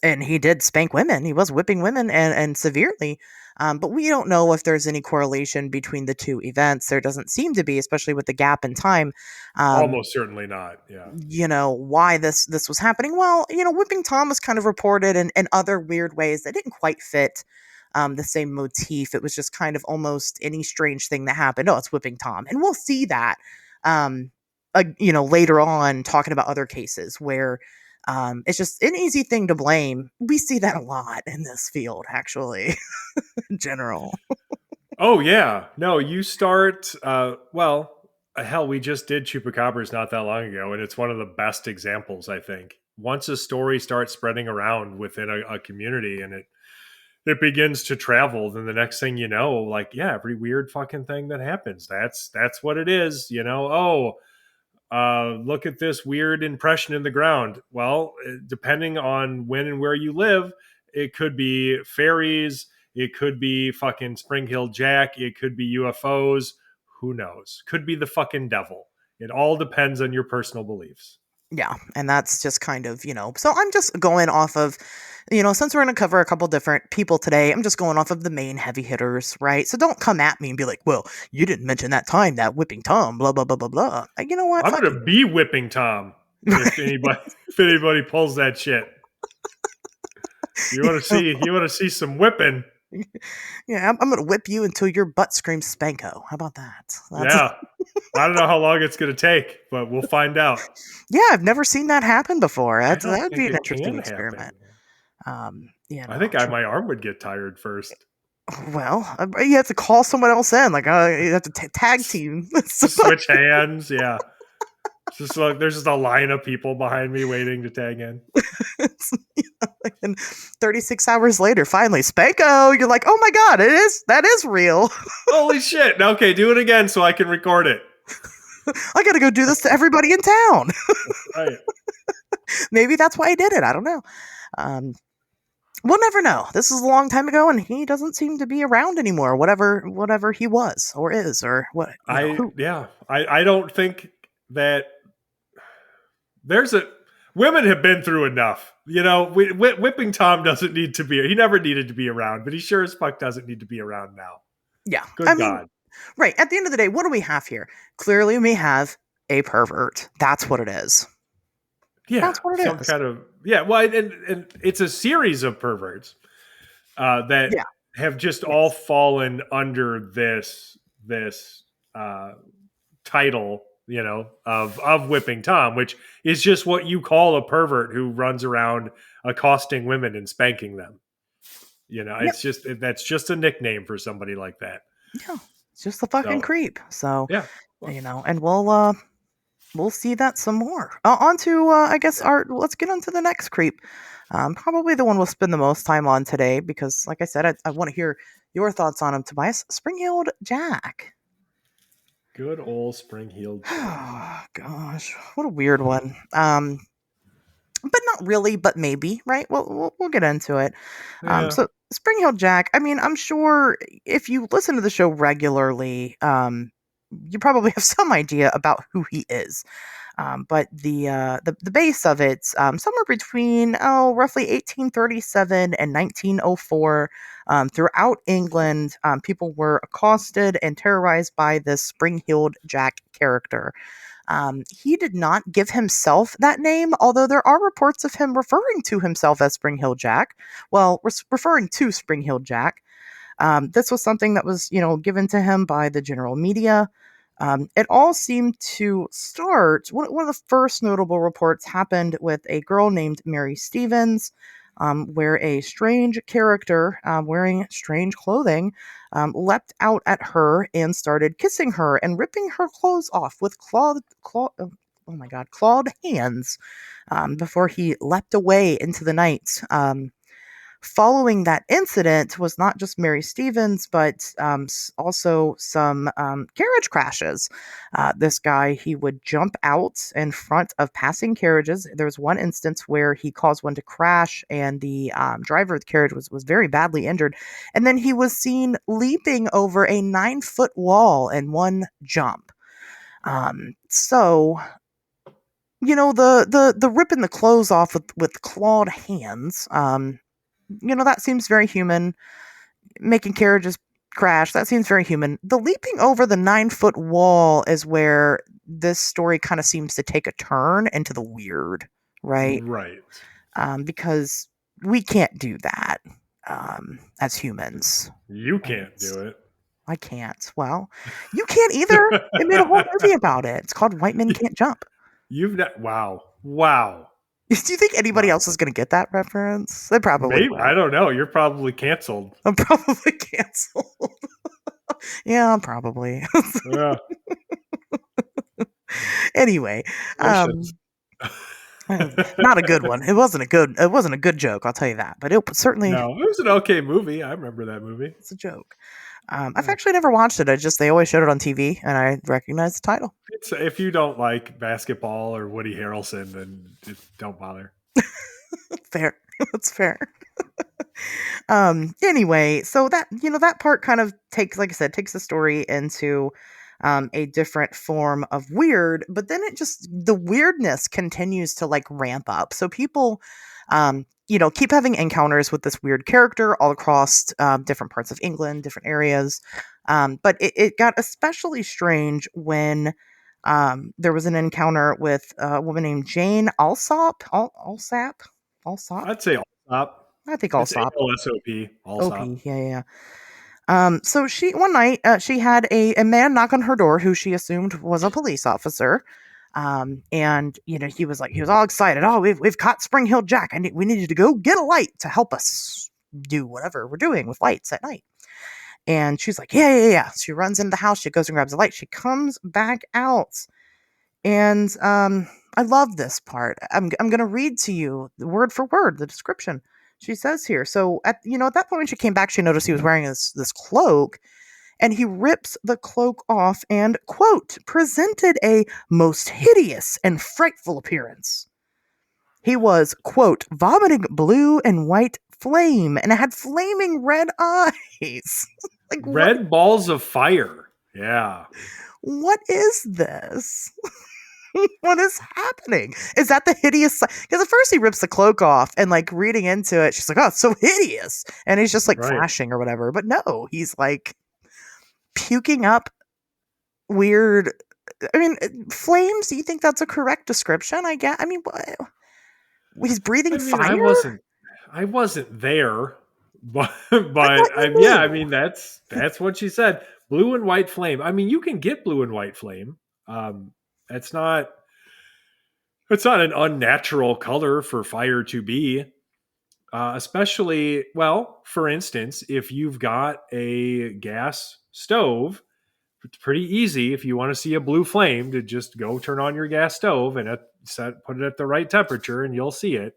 And he did spank women. He was whipping women and severely. But we don't know if there's any correlation between the two events. There doesn't seem to be, especially with the gap in time. Almost certainly not. Yeah. Why this was happening. Well, whipping Tom was kind of reported in other weird ways that didn't quite fit the same motif. It was just kind of almost any strange thing that happened. Oh, it's whipping Tom. And we'll see that, later on talking about other cases where it's just an easy thing to blame. We see that a lot in this field, actually, in general. Oh, yeah. No, you start, hell, we just did Chupacabras not that long ago, and it's one of the best examples, I think. Once a story starts spreading around within a community and it begins to travel, then the next thing you know, like, yeah, every weird fucking thing that happens, that's what it is, look at this weird impression in the ground. Well, depending on when and where you live, it could be fairies, it could be fucking Springheeled Jack, it could be UFOs, who knows? Could be the fucking devil. It all depends on your personal beliefs. Yeah, and that's just kind of, so I'm just going off of, since we're going to cover a couple different people today, I'm just going off of the main heavy hitters, right? So don't come at me and be like, well, you didn't mention that time, that whipping Tom, blah, blah, blah, blah, blah. Like, you know what? I'm going to be whipping Tom if anybody pulls that shit. You want to see some whipping? Yeah, I'm going to whip you until your butt screams Spanko. How about that? Yeah. I don't know how long it's going to take, but we'll find out. Yeah, I've never seen that happen before. That would be an interesting experiment. I think my arm would get tired first. Well, you have to call someone else in. Like, you have to tag team. Switch hands, yeah. Just like there's just a line of people behind me waiting to tag in. And 36 hours later, finally, Spanko, you're like, oh my god, that is real. Holy shit. Okay, do it again so I can record it. I gotta go do this to everybody in town. Right. Maybe that's why I did it. I don't know. We'll never know. This is a long time ago, and he doesn't seem to be around anymore. Whatever he was or is or what. I don't think that there's women have been through enough. Whipping Tom doesn't need to be. He never needed to be around, but he sure as fuck doesn't need to be around now. Yeah. Good God. Right. At the end of the day, what do we have here? Clearly, we have a pervert. That's what it is. Yeah, that's what it some is. kind of Well, and it's a series of perverts that have just all fallen under this title, of whipping Tom, which is just what you call a pervert who runs around accosting women and spanking them. That's just a nickname for somebody like that. Yeah, it's just the fucking creep. So yeah, and we'll see that some more. On to I guess let's get on to the next creep. Probably the one we'll spend the most time on today because, like I said, I want to hear your thoughts on him, Tobias. Springheeled Jack. Good old Springheeled Jack. Oh, gosh, what a weird one. But not really, but maybe, right? We'll get into it. Yeah. So Springheeled Jack, I mean, I'm sure if you listen to the show regularly, you probably have some idea about who he is. But the base of it, somewhere between roughly 1837 and 1904, throughout England, people were accosted and terrorized by this Springheeled Jack character. He did not give himself that name, although there are reports of him referring to himself as Springheeled Jack. Well, referring to Springheeled Jack. This was something that was, given to him by the general media. It all seemed to start. One of the first notable reports happened with a girl named Mary Stevens, where a strange character wearing strange clothing leapt out at her and started kissing her and ripping her clothes off with clawed hands before he leapt away into the night. Following that incident was not just Mary Stevens, but also some carriage crashes. This guy, he would jump out in front of passing carriages. There was one instance where he caused one to crash, and the driver of the carriage was very badly injured. And then he was seen leaping over a 9-foot wall in one jump. So the ripping the clothes off with clawed hands. That seems very human. Making carriages crash, that seems very human. The leaping over the 9-foot wall is where this story kind of seems to take a turn into the weird, right? Right. Because we can't do that as humans. You can't do it. I can't. Well, you can't either. They made a whole movie about it. It's called White Men Can't Jump. You've not. Wow. Do you think anybody else is going to get that reference? They probably will. I don't know. You're probably canceled. I'm probably canceled. Yeah, probably. Yeah. Anyway, not a good one. It wasn't a good joke, I'll tell you that. But it certainly it was an okay movie. I remember that movie. It's a joke. I've actually never watched it. They always showed it on TV, and I recognize the title. If you don't like basketball or Woody Harrelson, then don't bother. Fair. That's fair. Anyway, so that part kind of takes the story into a different form of weird, but then the weirdness continues to ramp up. So people keep having encounters with this weird character all across different parts of England, different areas. But it got especially strange when there was an encounter with a woman named Jane Alsop. Alsop? I'd say Alsop. I think Alsop. Alsop. OP, yeah. So one night, she had a man knock on her door who she assumed was a police officer. And he was all excited. Oh, we've caught Springheeled Jack. We needed to go get a light to help us do whatever we're doing with lights at night. And she's like, yeah. She runs into the house. She goes and grabs a light. She comes back out. And, I love this part. I'm going to read to you word for word, the description. She says here. So at that point when she came back, she noticed he was wearing this cloak. And he rips the cloak off and, quote, presented a most hideous and frightful appearance. He was, quote, vomiting blue and white flame and had flaming red eyes. Red balls of fire. Yeah. What is this? What is happening? Is that the hideous? Because at first he rips the cloak off and like reading into it, she's like, "Oh, it's so hideous," and he's just like Right. flashing or whatever. But no, he's like puking up weird. I mean, flames. Do you think that's a correct description? I guess. I mean, what? He's breathing I mean, fire. I wasn't there, but What you yeah, I mean? mean that's what she said. Blue and white flame. I mean, you can get blue and white flame. It's not an unnatural color for fire to be. Especially, well, for instance, if you've got a gas stove, it's pretty easy if you want to see a blue flame to just go turn on your gas stove and put it at the right temperature and you'll see it.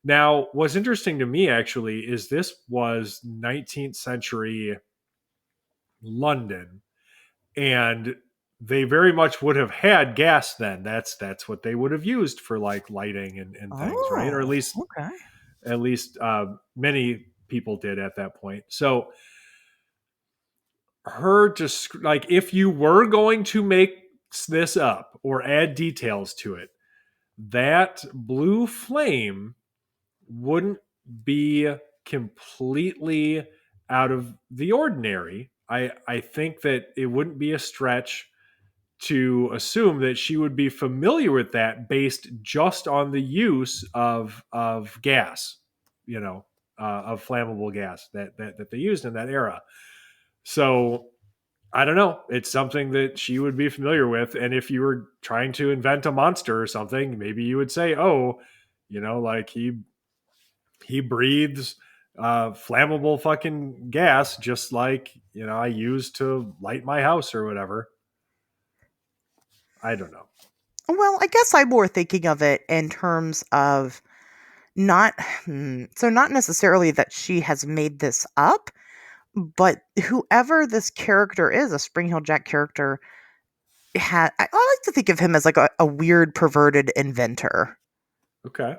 Now, what's interesting to me actually is this was 19th century London, and they very much would have had gas then. That's what they would have used for like lighting and things, right? Or Oh, okay. at least many people did at that point. So her just like if you were going to make this up or add details to it, that blue flame wouldn't be completely out of the ordinary. I think that it wouldn't be a stretch to assume that she would be familiar with that based just on the use of gas, of flammable gas that they used in that era. So I don't know. It's something that she would be familiar with. And if you were trying to invent a monster or something, maybe you would say, oh, like he breathes flammable fucking gas, just like, I use to light my house or whatever. I don't know. Well, I guess I'm more thinking of it in terms of not so not necessarily that she has made this up, but whoever this character is, a Springheeled Jack character, I like to think of him as like a weird perverted inventor. Okay.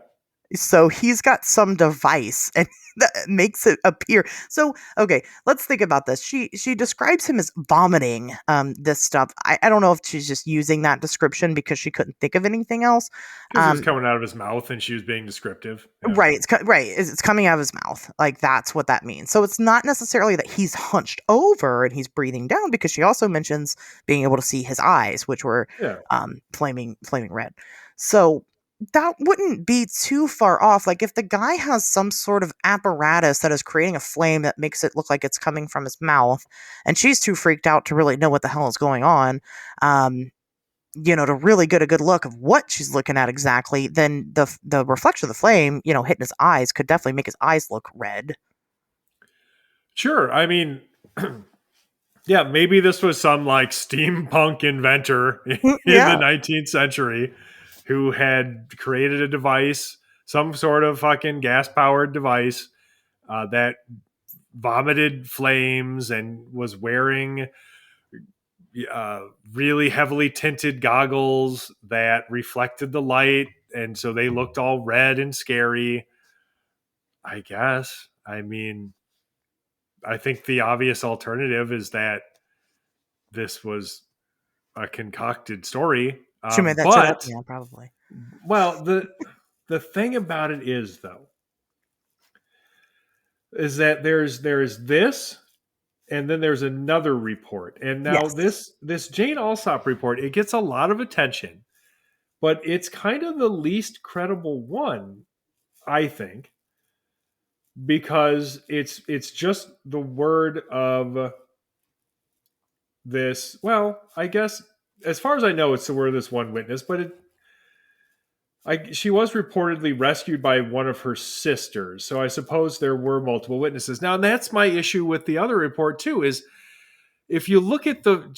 So he's got some device and that makes it appear. So okay, let's think about this. She describes him as vomiting this stuff. I don't know if she's just using that description because she couldn't think of anything else. Because it was coming out of his mouth and she was being descriptive. Yeah. Right, it's coming out of his mouth. Like that's what that means. So it's not necessarily that he's hunched over and he's breathing down, because she also mentions being able to see his eyes, which were Yeah. flaming red. So that wouldn't be too far off. Like if the guy has some sort of apparatus that is creating a flame that makes it look like it's coming from his mouth, and she's too freaked out to really know what the hell is going on, to really get a good look of what she's looking at exactly, then the reflection of the flame, hitting his eyes could definitely make his eyes look red. Sure. I mean, yeah, maybe this was some like steampunk inventor in Yeah. the 19th century who had created a device, some sort of fucking gas powered device that vomited flames and was wearing really heavily tinted goggles that reflected the light. And so they looked all red and scary, I guess. I mean, I think the obvious alternative is that this was a concocted story. She made that shit up. Yeah, probably. Well, the thing about it is, though, is that there's this, and then there's another report. And now this Jane Alsop report, it gets a lot of attention, but it's kind of the least credible one, I think, because it's just the word of this. Well, I guess as far as I know, it's the word of this one witness, but she was reportedly rescued by one of her sisters. So I suppose there were multiple witnesses. Now, that's my issue with the other report too, is if you look at the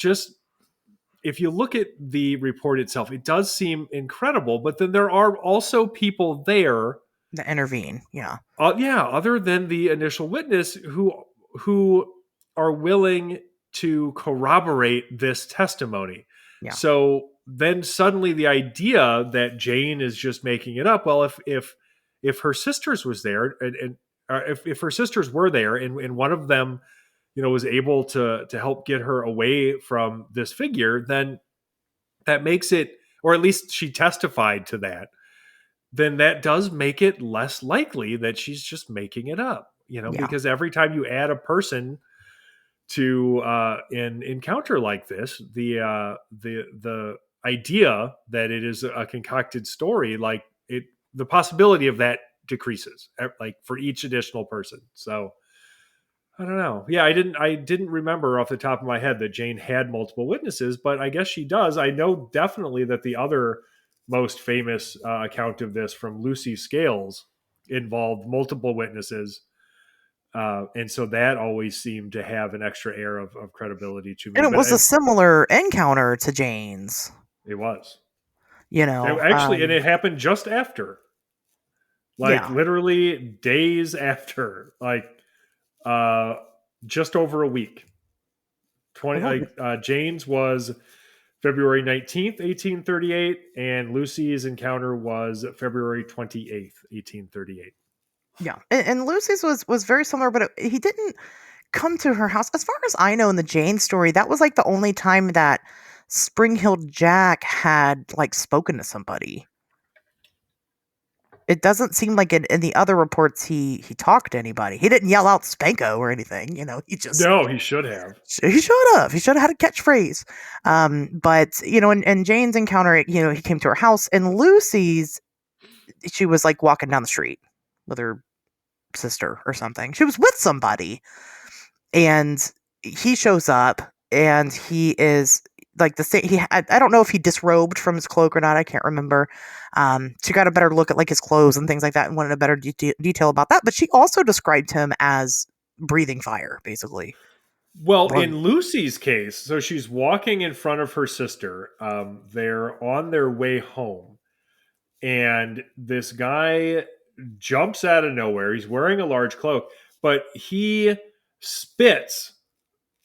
report itself, it does seem incredible, but then there are also people there that intervene. Yeah. Other than the initial witness who are willing to corroborate this testimony. Yeah. So then suddenly the idea that Jane is just making it up. Well, if her sisters was there and if her sisters were there and one of them, was able to help get her away from this figure, then that makes it, or at least she testified to that, then that does make it less likely that she's just making it up, Yeah. because every time you add a person to an encounter like this, the idea that it is a concocted story, like the possibility of that decreases, like for each additional person. So I don't know. Yeah, I didn't remember off the top of my head that Jane had multiple witnesses, but I guess she does. I know definitely that the other most famous account of this from Lucy Scales involved multiple witnesses. And so that always seemed to have an extra air of credibility to me. And it But was a similar encounter to Jane's. it was. And it happened just after. Like literally days after. Like just over a week. Jane's was February 19th, 1838, and Lucy's encounter was February 28th, 1838. Yeah, and Lucy's was very similar, but he didn't come to her house. As far as I know, in the Jane story, that was like the only time that Springheeled Jack had like spoken to somebody. It doesn't seem like in the other reports he talked to anybody. He didn't yell out Spanko or anything. He just he should have. He should have. He should have had a catchphrase. But in Jane's encounter, he came to her house, and Lucy's, she was like walking down the street with her sister or something. She was with somebody, and he shows up, and he is like the same. I don't know if he disrobed from his cloak or not. I can't remember. She got a better look at like his clothes and things like that, and wanted a better detail about that. But she also described him as breathing fire, basically. Well, in Lucy's case, so she's walking in front of her sister. They're on their way home, and this guy jumps out of nowhere. He's wearing a large cloak, but he spits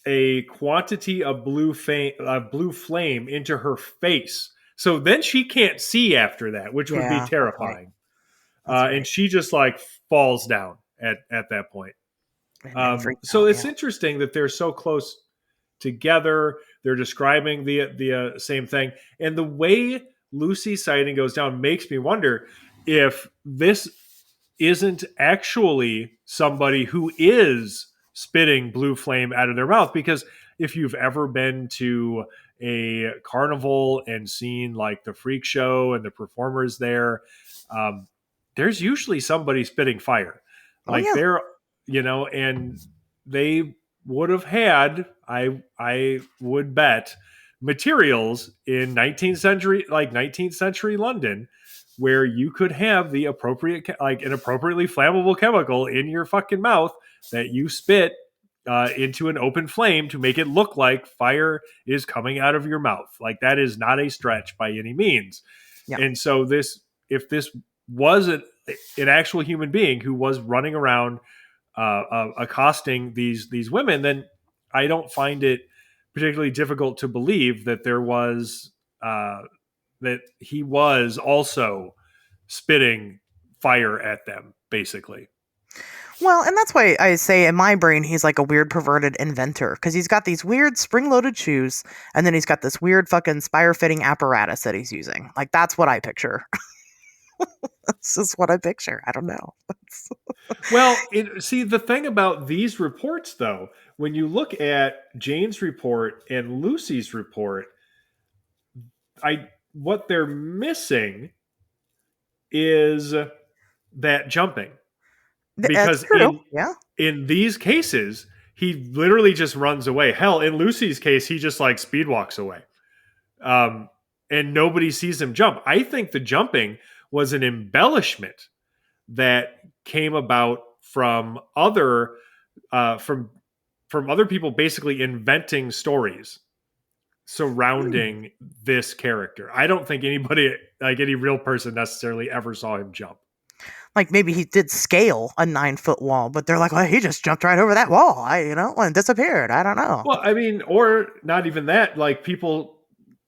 a quantity of blue flame into her face. So then she can't see after that, which would be terrifying. Right. And she just like falls down at that point. So it's interesting that they're so close together. They're describing the same thing. And the way Lucy's sighting goes down makes me wonder if this isn't actually somebody who is spitting blue flame out of their mouth. Because if you've ever been to a carnival and seen like the freak show and the performers there, there's usually somebody spitting fire. They're, and they would have had, I would bet, materials in 19th century London where you could have the appropriate, like an appropriately flammable chemical in your fucking mouth that you spit into an open flame to make it look like fire is coming out of your mouth. Like that is not a stretch by any means. Yeah. And so if this was an actual human being who was running around accosting these women, then I don't find it particularly difficult to believe that there was that he was also spitting fire at them, basically. Well, and that's why I say in my brain he's like a weird perverted inventor, because he's got these weird spring-loaded shoes, and then he's got this weird fucking spire-fitting apparatus that he's using. Like that's what I picture. That's just what I picture. I don't know. Well, see, the thing about these reports, though, when you look at Jane's report and Lucy's report, what they're missing is that jumping. Because in these cases, he literally just runs away. Hell, in Lucy's case, he just like speed walks away. And nobody sees him jump. I think the jumping was an embellishment that came about from other people basically inventing stories surrounding this character. I don't think anybody, like any real person, necessarily ever saw him jump. Like maybe he did scale a 9-foot wall, but they're like, well, he just jumped right over that wall, and disappeared. I don't know. Well, I mean, or not even that. Like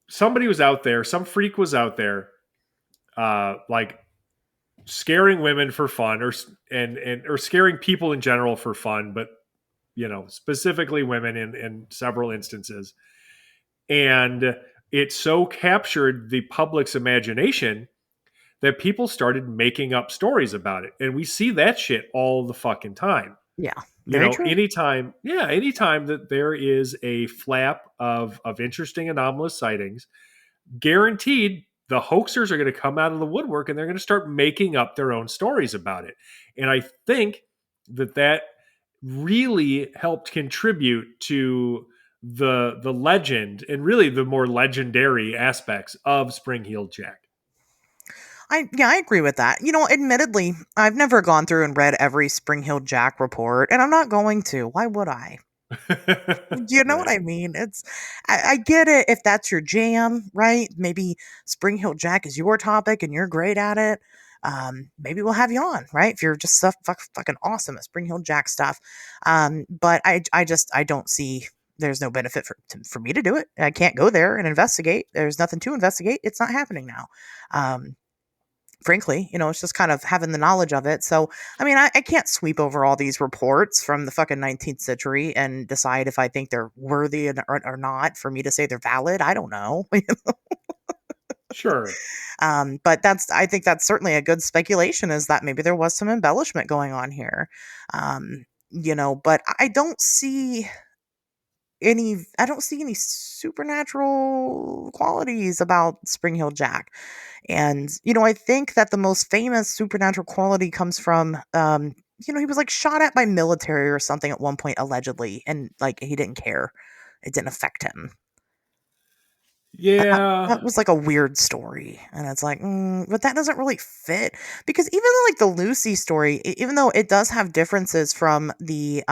somebody was out there, some freak was out there, like scaring women for fun, or scaring people in general for fun, but specifically women in several instances. And it so captured the public's imagination that people started making up stories about it. And we see that shit all the fucking time. Yeah, very true. Anytime that there is a flap of interesting anomalous sightings, guaranteed the hoaxers are going to come out of the woodwork and they're going to start making up their own stories about it. And I think that really helped contribute to the legend and really the more legendary aspects of Springheeled Jack. I agree with that. Admittedly, I've never gone through and read every Springheeled Jack report, and I'm not going to. Why would I? Do you know what I mean? I get it if that's your jam, right? Maybe Springheeled Jack is your topic and you're great at it. Maybe we'll have you on, right? If you're just so fucking awesome at Springheeled Jack stuff. But I don't see. There's no benefit for me to do it. I can't go there and investigate. There's nothing to investigate. It's not happening now. Frankly, it's just kind of having the knowledge of it. So, I mean, I can't sweep over all these reports from the fucking 19th century and decide if I think they're worthy or not for me to say they're valid. I don't know. Sure. But I think that's certainly a good speculation, is that maybe there was some embellishment going on here. But I don't see any supernatural qualities about Springheeled Jack. And, I think that the most famous supernatural quality comes from, he was like shot at by military or something at one point, allegedly. And like, he didn't care. It didn't affect him. Yeah. That was like a weird story. And it's like, but that doesn't really fit, because even though like the Lucy story, even though it does have differences from the,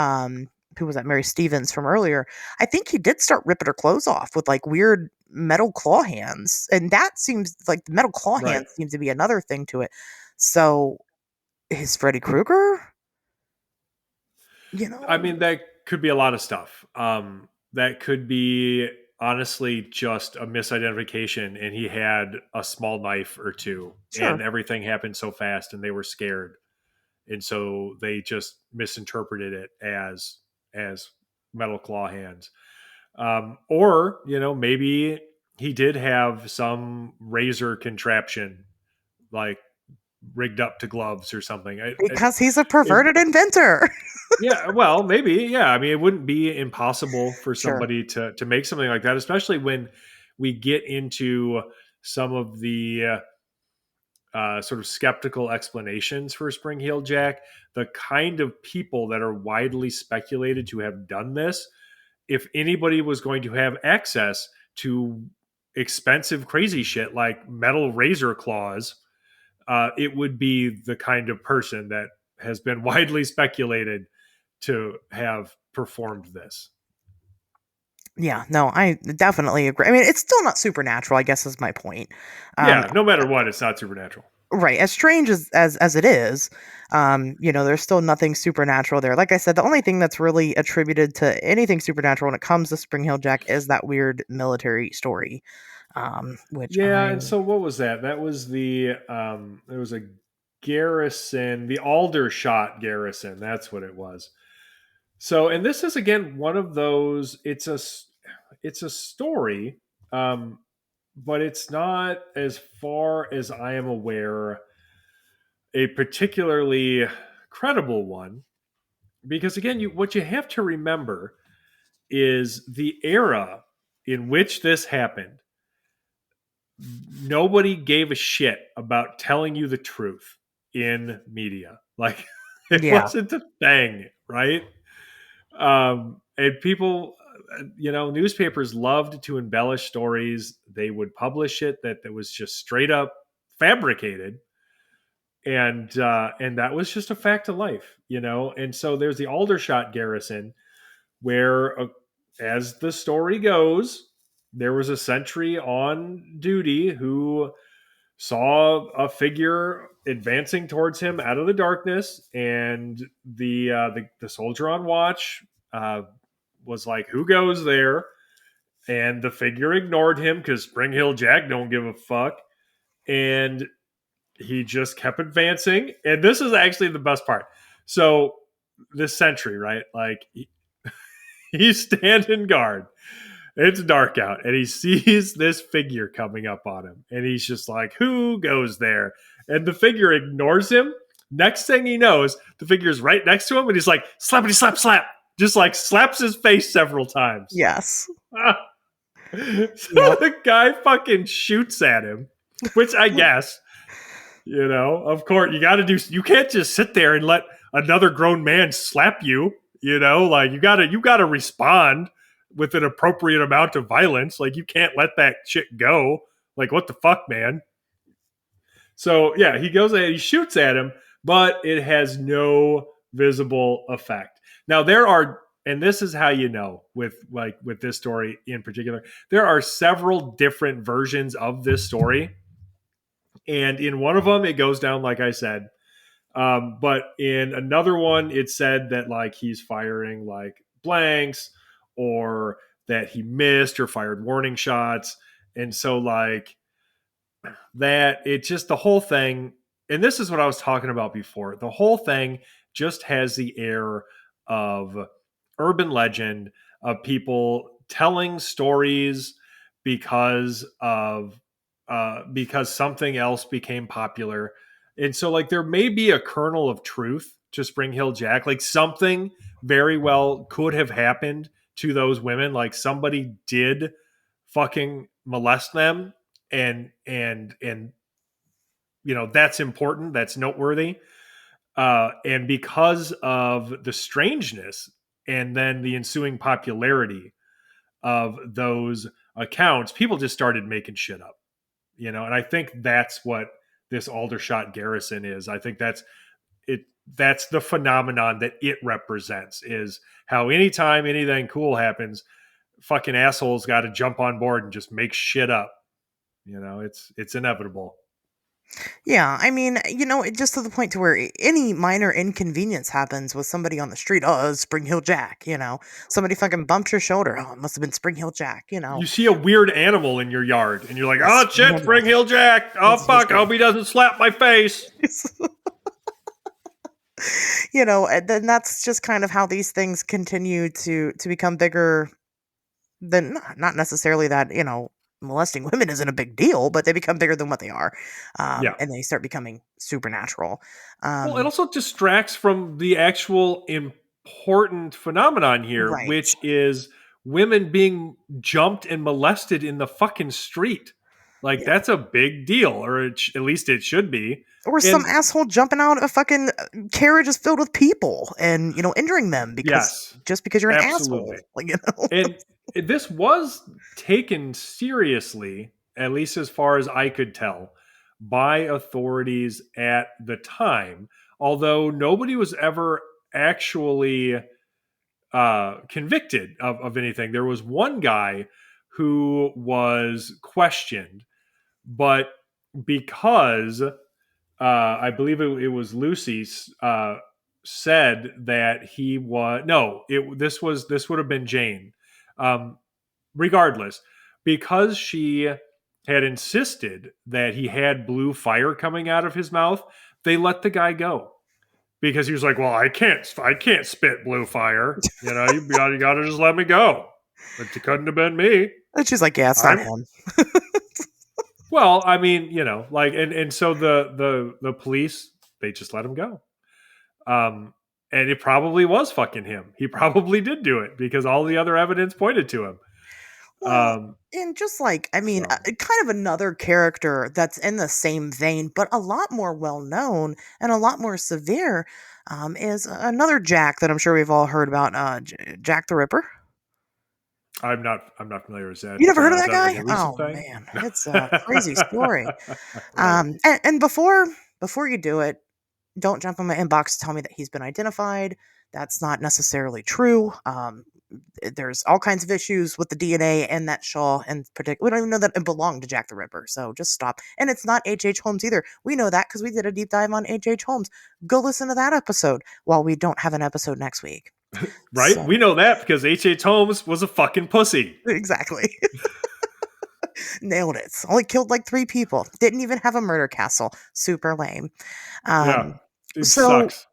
who was that? Mary Stevens from earlier. I think he did start ripping her clothes off with like weird metal claw hands. And that seems like the metal claw hands seems to be another thing to it. So is Freddy Krueger? I mean, that could be a lot of stuff. That could be honestly just a misidentification, and he had a small knife or two, and everything happened so fast and they were scared. And so they just misinterpreted it as metal claw hands. Or, maybe he did have some razor contraption, like rigged up to gloves or something. Because he's a perverted inventor. Yeah, well, maybe. Yeah. I mean, it wouldn't be impossible for somebody to make something like that, especially when we get into some of the sort of skeptical explanations for Springheeled Jack. The kind of people that are widely speculated to have done this, if anybody was going to have access to expensive, crazy shit like metal razor claws, it would be the kind of person that has been widely speculated to have performed this. Yeah, no, I definitely agree. I mean, it's still not supernatural, I guess is my point. No matter what, it's not supernatural. Right. As strange as it is, there's still nothing supernatural there. Like I said, the only thing that's really attributed to anything supernatural when it comes to Springheeled Jack is that weird military story. And so what was that? That was there was a garrison, the Aldershot garrison. That's what it was. So, and this is again one of those. It's a story, but it's not, as far as I am aware, a particularly credible one. Because again, what you have to remember is the era in which this happened. Nobody gave a shit about telling you the truth in media. Like, it wasn't a thing, right? And people, newspapers loved to embellish stories. They would publish it that was just straight up fabricated. And that was just a fact of life, And so there's the Aldershot garrison where, as the story goes, there was a sentry on duty who saw a figure advancing towards him out of the darkness, and the soldier on watch was like, "Who goes there?" And the figure ignored him because Springheeled Jack don't give a fuck, and he just kept advancing. And this is actually the best part. So this sentry, right? Like he's standing guard. It's dark out, and he sees this figure coming up on him, and he's just like, "Who goes there?" And the figure ignores him. Next thing he knows, the figure's right next to him, and he's like, "Slappity slap slap," just like slaps his face several times. Yes. So the guy fucking shoots at him, which I guess, of course, you can't just sit there and let another grown man slap you, like you gotta respond with an appropriate amount of violence. Like, you can't let that shit go. Like, what the fuck, man? So yeah, he goes ahead, he shoots at him, but it has no visible effect. Now and this is how you know with this story in particular, there are several different versions of this story. And in one of them, it goes down, like I said. But in another one, it said that like he's firing like blanks, or that he missed or fired warning shots. And so like that, it just, the whole thing, and this is what I was talking about before, the whole thing just has the air of urban legend, of people telling stories because something else became popular. And so like there may be a kernel of truth to Springheeled Jack. Like, something very well could have happened to those women. Like, somebody did fucking molest them, and that's important, that's noteworthy. And because of the strangeness and then the ensuing popularity of those accounts, people just started making shit up, and I think that's what this Aldershot garrison is. I think that's it. That's the phenomenon that it represents, is how anytime anything cool happens, fucking assholes got to jump on board and just make shit up. It's inevitable. Yeah, I mean, just to the point to where any minor inconvenience happens with somebody on the street. Oh, it's Springheeled Jack, Somebody fucking bumped your shoulder. Oh, it must have been Springheeled Jack, You see a weird animal in your yard, and you're like, oh, shit, Springheeled Jack. Oh, fuck, I hope he doesn't slap my face. And then that's just kind of how these things continue to become bigger than, not necessarily that, molesting women isn't a big deal, but they become bigger than what they are. And they start becoming supernatural. Well, it also distracts from the actual important phenomenon here, Right. which is women being jumped and molested in the fucking street. Like, that's a big deal, or at least it should be. Or some asshole jumping out a fucking carriage is filled with people and, injuring them because you're an asshole. And this was taken seriously, at least as far as I could tell, by authorities at the time, although nobody was ever actually convicted of anything. There was one guy who was questioned, but because I believe it was Lucy said that he was this would have been Jane. Regardless, because she had insisted that he had blue fire coming out of his mouth, they let the guy go, because he was like, well, I can't spit blue fire. You gotta just let me go. But it couldn't have been me. And she's like, yeah, it's not him. Well, I mean, and so the police, they just let him go. And it probably was fucking him. He probably did do it because all the other evidence pointed to him. Well, and just like, kind of another character that's in the same vein, but a lot more well-known and a lot more severe, is another Jack that I'm sure we've all heard about, Jack the Ripper. I'm not familiar with that. You never heard of that guy? Like oh man, it's a crazy story. And before you do it, don't jump on my inbox to tell me that he's been identified. That's not necessarily true. There's all kinds of issues with the DNA in that shawl in particular. We don't even know that it belonged to Jack the Ripper, so just stop. And it's not H.H. Holmes either. We know that because we did a deep dive on H.H. Holmes. Go listen to that episode while we don't have an episode next week. Right? So, we know that because H.H. Holmes was a fucking pussy. Exactly. Nailed it. Only killed like 3 people. Didn't even have a murder castle. Super lame. It sucks.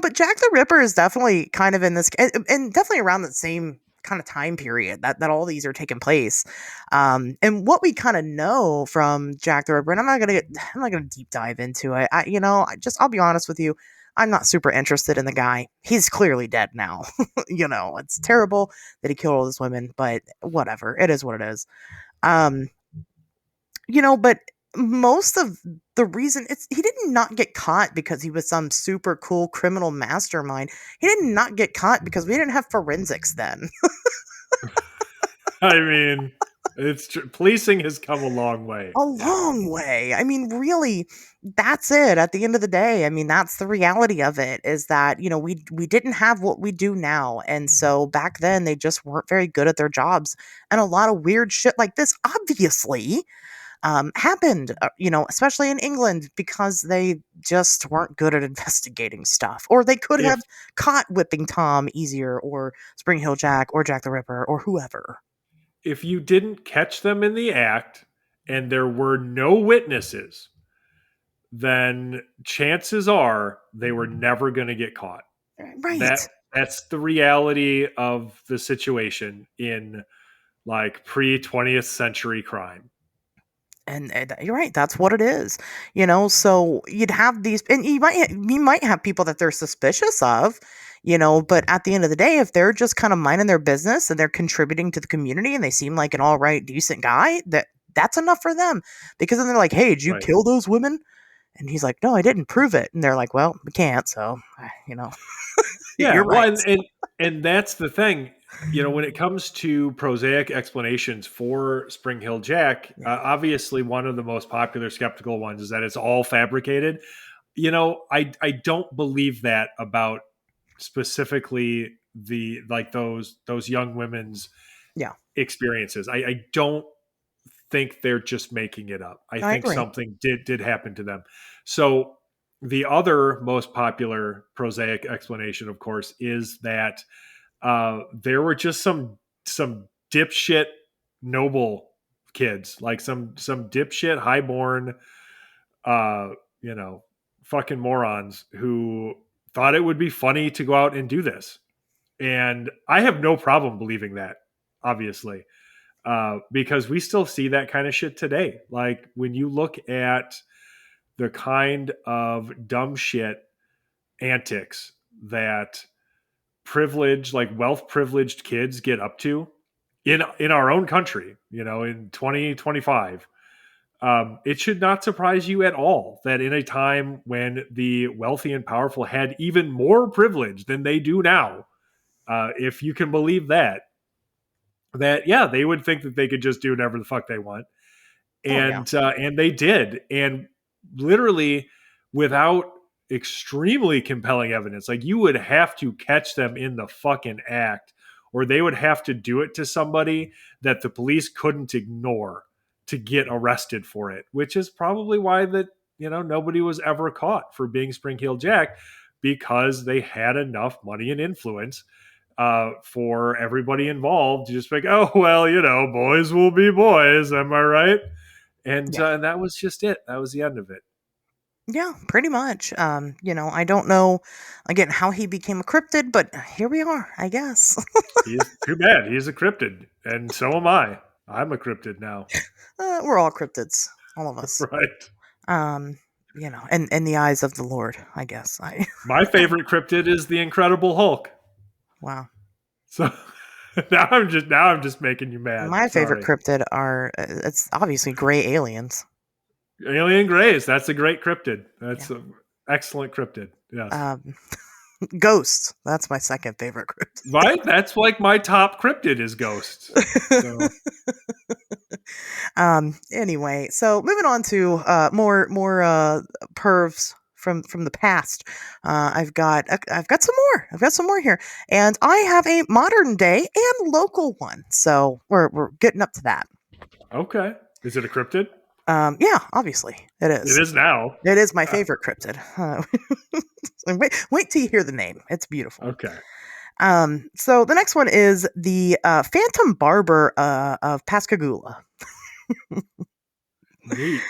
But Jack the Ripper is definitely kind of in this, and definitely around the same kind of time period that all these are taking place. And what we kind of know from Jack the Ripper, and I'm not gonna deep dive into it. I'll be honest with you. I'm not super interested in the guy. He's clearly dead now. It's terrible that he killed all those women, but whatever. It is what it is. Um, but most of the reason he did not get caught because he was some super cool criminal mastermind. He did not get caught because we didn't have forensics then. I mean, policing has come a long way. A long way. I mean, really, that's it. At the end of the day, I mean, that's the reality of it, is that, we didn't have what we do now. And so back then they just weren't very good at their jobs. And a lot of weird shit like this, obviously, happened, especially in England, because they just weren't good at investigating stuff. Or they could have caught Whipping Tom easier, or Springheeled Jack, or Jack the Ripper, or whoever. If you didn't catch them in the act and there were no witnesses, then chances are they were never going to get caught. Right. That's the reality of the situation in like pre-20th century crime. And you're right. That's what it is. So you'd have these, and you might have people that they're suspicious of, but at the end of the day, if they're just kind of minding their business and they're contributing to the community and they seem like an all right, decent guy, that's enough for them. Because then they're like, hey, did you kill those women? And he's like, no, I didn't prove it. And they're like, well, we can't. So, Yeah, you're right. Well, and that's the thing. When it comes to prosaic explanations for Springheeled Jack, obviously one of the most popular skeptical ones is that it's all fabricated. I don't believe that about specifically those young women's experiences. I don't think they're just making it up. I think agree. something did happen to them. So the other most popular prosaic explanation, of course, is that there were just some dipshit noble kids, like some dipshit highborn, fucking morons who thought it would be funny to go out and do this. And I have no problem believing that, obviously, because we still see that kind of shit today. Like when you look at the kind of dumb shit antics that wealth privileged kids get up to in our own country, in 2025, it should not surprise you at all that in a time when the wealthy and powerful had even more privilege than they do now, if you can believe that they would think that they could just do whatever the fuck they want. And they did. And literally without extremely compelling evidence, like you would have to catch them in the fucking act, or they would have to do it to somebody that the police couldn't ignore to get arrested for it, which is probably why nobody was ever caught for being Springheeled Jack, because they had enough money and influence for everybody involved to just be like, oh, well, boys will be boys. Am I right? And that was just it. That was the end of it. Yeah, pretty much. I don't know, again, how he became a cryptid, but here we are, I guess. He's too bad. He's a cryptid, and so am I. I'm a cryptid now. We're all cryptids, all of us. Right. In the eyes of the Lord, I guess. My favorite cryptid is the Incredible Hulk. Wow. So now I'm just making you mad. My favorite cryptid it's obviously gray aliens. Alien Greys. That's a great cryptid. That's an excellent cryptid. Yes. Ghosts. That's my second favorite cryptid. Right? That's like my top cryptid is ghosts. So. Anyway, so moving on to more pervs from the past. I've got some more. I've got some more here, and I have a modern day and local one. So we're getting up to that. Okay. Is it a cryptid? Yeah, obviously it is. It is now. It is my favorite cryptid. Wait till you hear the name. It's beautiful. Okay. So the next one is the Phantom Barber of Pascagoula. Neat.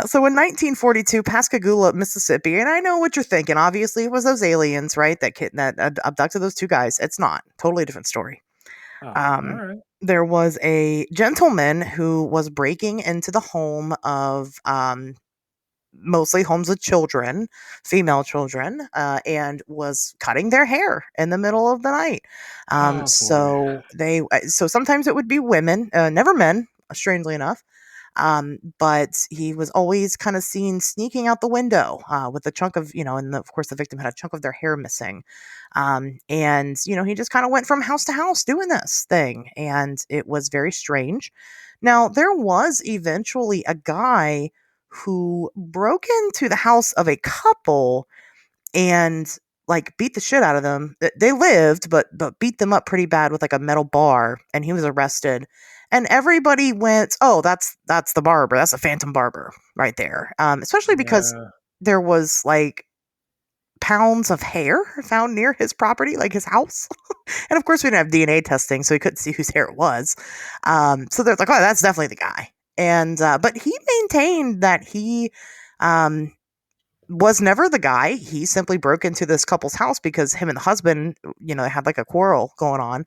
So in 1942, Pascagoula, Mississippi, and I know what you're thinking. Obviously, it was those aliens, right? That abducted those two guys. It's not. Totally different story. all Um, right. there was a gentleman who was breaking into the home of mostly homes with children, female children, and was cutting their hair in the middle of the night. Oh boy. So sometimes it would be women, never men, strangely enough. But he was always kind of seen sneaking out the window with a chunk of, and of course the victim had a chunk of their hair missing. And, he just kind of went from house to house doing this thing. And it was very strange. Now, there was eventually a guy who broke into the house of a couple and like beat the shit out of them. They lived, but beat them up pretty bad with like a metal bar, and he was arrested. And everybody went, "Oh, that's the barber. That's a phantom barber right there." Especially because Yeah. there was like pounds of hair found near his property, like his house. And of course, we didn't have DNA testing, so we couldn't see whose hair it was. So they're like, "Oh, that's definitely the guy." And but he maintained that he um, was never the guy. He simply broke into this couple's house because him and the husband, they had like a quarrel going on,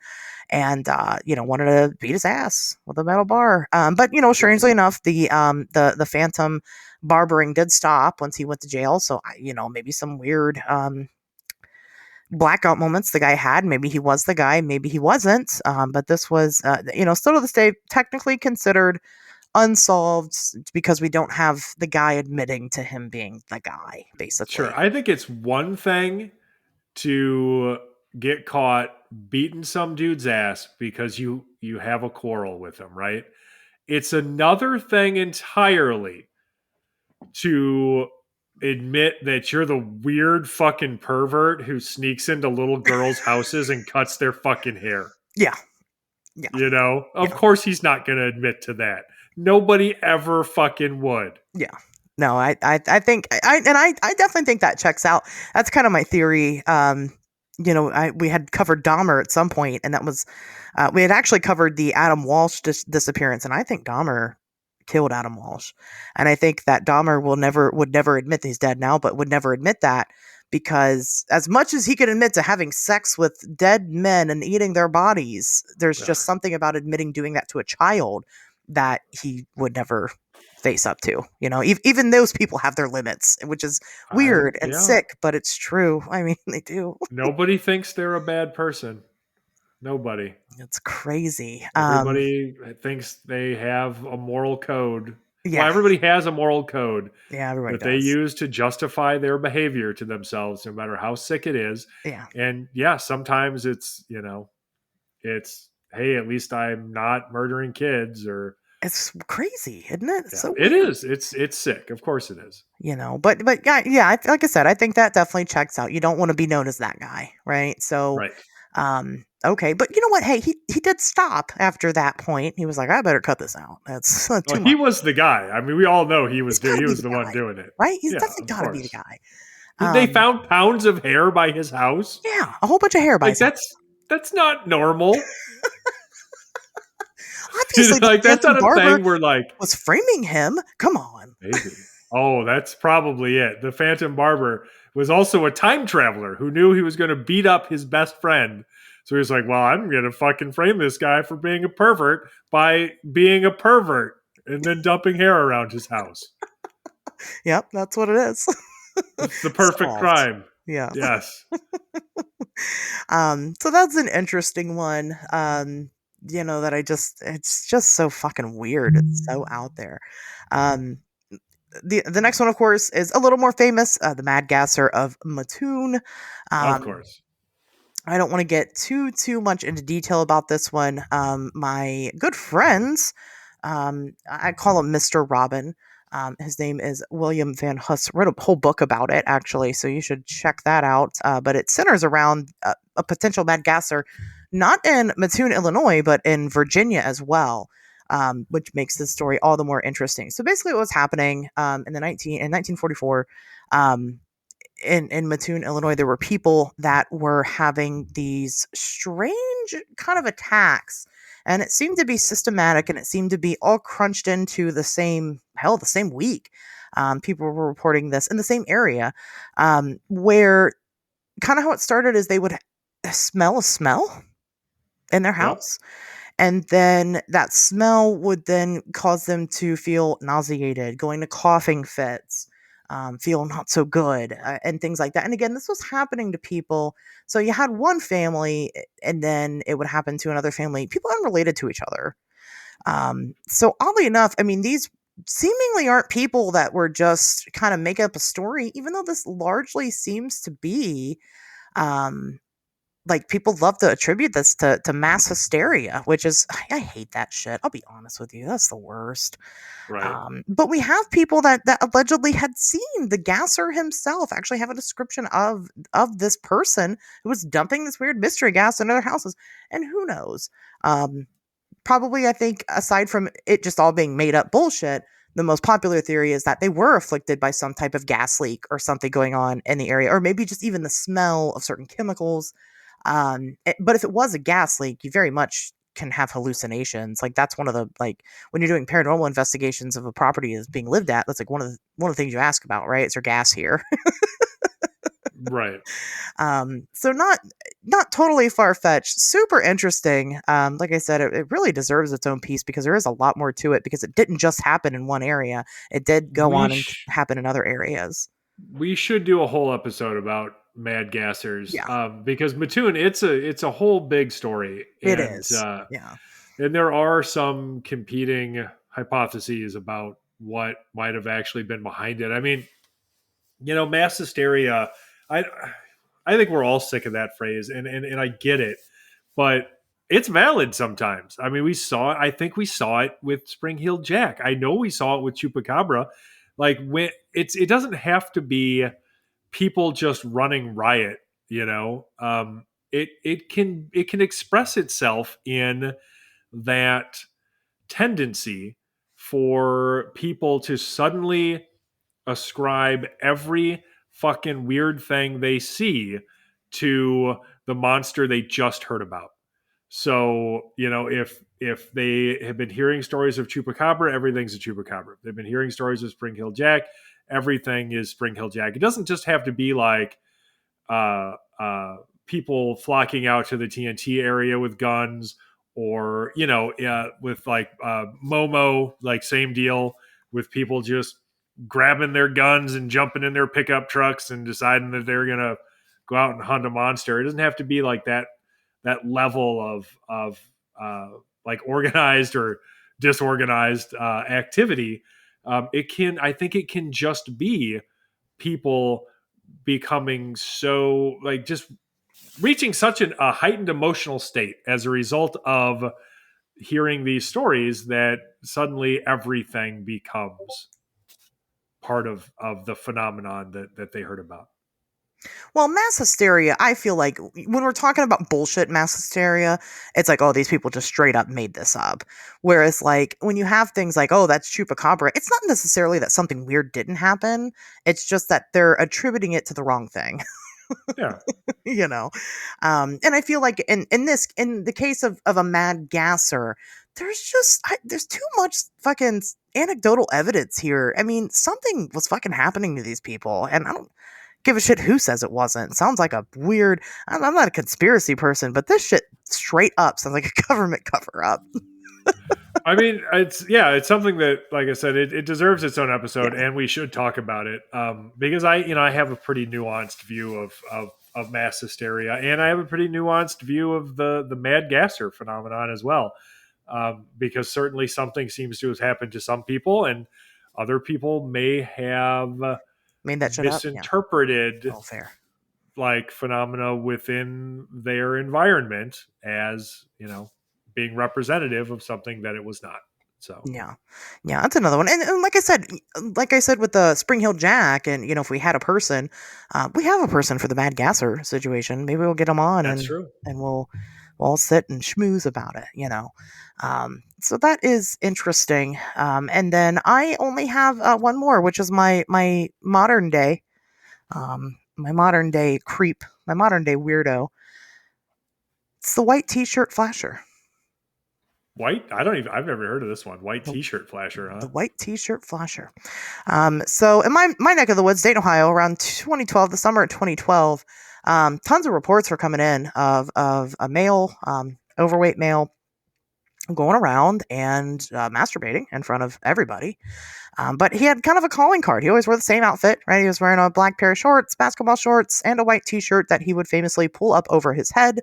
and wanted to beat his ass with a metal bar. But strangely enough, the phantom barbering did stop once he went to jail. So maybe some weird blackout moments the guy had. Maybe he was the guy, maybe he wasn't. But this was, still to this day, technically considered unsolved because we don't have the guy admitting to him being the guy, Sure. basically. I think it's one thing to get caught beating some dude's ass because you have a quarrel with him, right? It's another thing entirely to admit that you're the weird fucking pervert who sneaks into little girls' houses and cuts their fucking hair. Yeah. Yeah. Of Yeah. course he's not going to admit to that. Nobody ever fucking would. Yeah. No, I think I definitely think that checks out. That's kind of my theory. We had covered Dahmer at some point, and that was we had actually covered the Adam Walsh disappearance, and I think Dahmer killed Adam Walsh, and I think that Dahmer would never admit that he's dead now, but would never admit that because as much as he could admit to having sex with dead men and eating their bodies, there's just something about admitting doing that to a child that he would never face up to. Even those people have their limits, which is weird and Yeah. sick, but it's true. I mean, they do. Nobody thinks they're a bad person. Nobody. It's crazy. Everybody thinks they have a moral code. Well, Yeah, everybody has a moral code yeah, everybody that they does. use to justify their behavior to themselves, no matter how sick it is. Yeah, And yeah, sometimes it's, hey, at least I'm not murdering kids, or it's crazy, isn't it? It's yeah, so it weird. is. It's sick. Of course it is. But yeah. Like I said, I think that definitely checks out. You don't want to be known as that guy, right? So, Right. okay, but you know what? Hey, he did stop after that point. He was like, I better cut this out. That's too Well, much. he was the guy. I mean, we all know he was Gotta be the the one guy, doing it. right? He's Yeah, definitely of got to be the course. guy. They found pounds of hair by his house. Yeah, a whole bunch of hair by Like his house. that's not normal. Obviously, the Like that's Phantom not a barber thing where like was framing him. Come on. maybe. Oh, that's probably it. The Phantom Barber was also a time traveler who knew he was going to beat up his best friend. So he was like, well, I'm going to fucking frame this guy for being a pervert by being a pervert and then dumping hair around his house. Yep, that's what it is. It's the perfect Solved. crime. Yeah. Yes. So that's an interesting one. That it's just so fucking weird. It's so out there. Um, the next one, of course, is a little more famous. The Mad Gasser of Mattoon. Of Um, course. I don't want to get too much into detail about this one. My good friends, I call him Mr. Robin. His name is William Van Huss. Wrote a whole book about it, actually, so you should check that out. But it centers around a potential Mad Gasser, not in Mattoon, Illinois, but in Virginia as well, which makes this story all the more interesting. So basically, what was happening in 1944. In Mattoon, Illinois, there were people that were having these strange kind of attacks, and it seemed to be systematic, and it seemed to be all crunched into the same week. People were reporting this in the same area, where kind of how it started is they would smell a smell, in their Yep. house. And then that smell would then cause them to feel nauseated, going to coughing fits, feel not so good, and things like that. And again, this was happening to people. So you had one family, and then it would happen to another family, people unrelated to each other. So oddly enough, I mean, these seemingly aren't people that were just kind of make up a story, even though this largely seems to be. Um, like people love to attribute this to mass hysteria, which is I hate that shit. I'll be honest with you, that's the worst. Right. But we have people that allegedly had seen the gasser himself actually have a description of this person who was dumping this weird mystery gas into their houses, and who knows? Um, Probably, I think, aside from it just all being made up bullshit, the most popular theory is that they were afflicted by some type of gas leak or something going on in the area, or maybe just even the smell of certain chemicals. But if it was a gas leak, you very much can have hallucinations. Like that's one of the like when you're doing paranormal investigations of a property that's being lived at. That's like one of the things you ask about, right? Is there gas here? Right. So not totally far fetched, super interesting. Like I said, it really deserves its own piece because there is a lot more to it because it didn't just happen in one area. It did go We on and happen in other areas. we should do a whole episode about mad gassers, Yeah, because Mattoon, it's a whole big story, it and is. Yeah. and there are some competing hypotheses about what might have actually been behind it. I mean, mass hysteria. I I think we're all sick of that phrase, and I get it, but it's valid sometimes. I mean, I think we saw it with Springheeled Jack. I know we saw it with Chupacabra. Like when it doesn't have to be people just running riot. It can express itself in that tendency for people to suddenly ascribe every fucking weird thing they see to the monster they just heard about. So, if they have been hearing stories of Chupacabra, everything's a Chupacabra. They've been hearing stories of Springheeled Jack, everything is Springheeled Jack. It doesn't just have to be like uh, people flocking out to the TNT area with guns, or with like Momo, like same deal with people just grabbing their guns and jumping in their pickup trucks and deciding that they're gonna go out and hunt a monster. It doesn't have to be like that level of like organized or disorganized activity. I think it can just be people becoming so like just reaching such a heightened emotional state as a result of hearing these stories that suddenly everything becomes part of the phenomenon that they heard about. Well, mass hysteria, I feel like when we're talking about bullshit mass hysteria, it's like, oh, these people just straight up made this up. Whereas, like, when you have things like, oh, that's Chupacabra, it's not necessarily that something weird didn't happen. It's just that they're attributing it to the wrong thing. Yeah. you know and I feel like in the case of a mad gasser, there's too much fucking anecdotal evidence here. I mean, something was fucking happening to these people, and I don't give a shit who says it wasn't. It sounds like a weird, I'm not a conspiracy person, but this shit straight up sounds like a government cover up. I mean, it's something that, like I said, it deserves its own episode, and we should talk about it, because I have a pretty nuanced view of mass hysteria, and I have a pretty nuanced view of the mad gasser phenomenon as well, because certainly something seems to have happened to some people, and other people may have Made that shit up. Yeah. misinterpreted Oh, fair. like phenomena within their environment as being representative of something that it was not. So Yeah, that's another one. And like I said with the Springheeled Jack, and if we had a person, we have a person for the Mad Gasser situation. Maybe we'll get him on, that's true. and we'll all sit and schmooze about it. So that is interesting. And then I only have one more, which is my modern day, my modern day creep, my modern day weirdo. It's the white T-shirt flasher. White? I've never heard of this one. White T-shirt flasher, huh? The white T-shirt flasher. So in my neck of the woods, Dayton, Ohio, around 2012, the summer of 2012, tons of reports were coming in of a male, overweight male going around and masturbating in front of everybody. But he had kind of a calling card. He always wore the same outfit, right? He was wearing a black pair of shorts, basketball shorts, and a white t-shirt that he would famously pull up over his head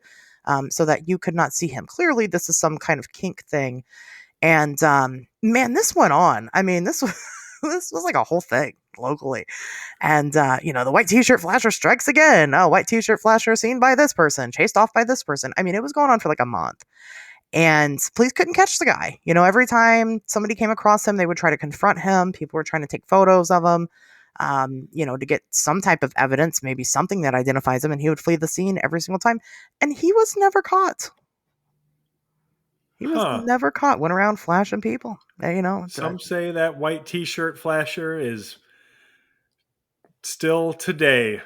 so that you could not see him. Clearly, this is some kind of kink thing. And man, this went on. I mean, this was, this was like a whole thing locally. And, the white t-shirt flasher strikes again. Oh, white t-shirt flasher seen by this person, chased off by this person. I mean, it was going on for like a month. And police couldn't catch the guy. Every time somebody came across him, they would try to confront him. People were trying to take photos of him, to get some type of evidence, maybe something that identifies him. And he would flee the scene every single time. And he was never caught. He was never caught. Went around flashing people. Some say that white t-shirt flasher is still today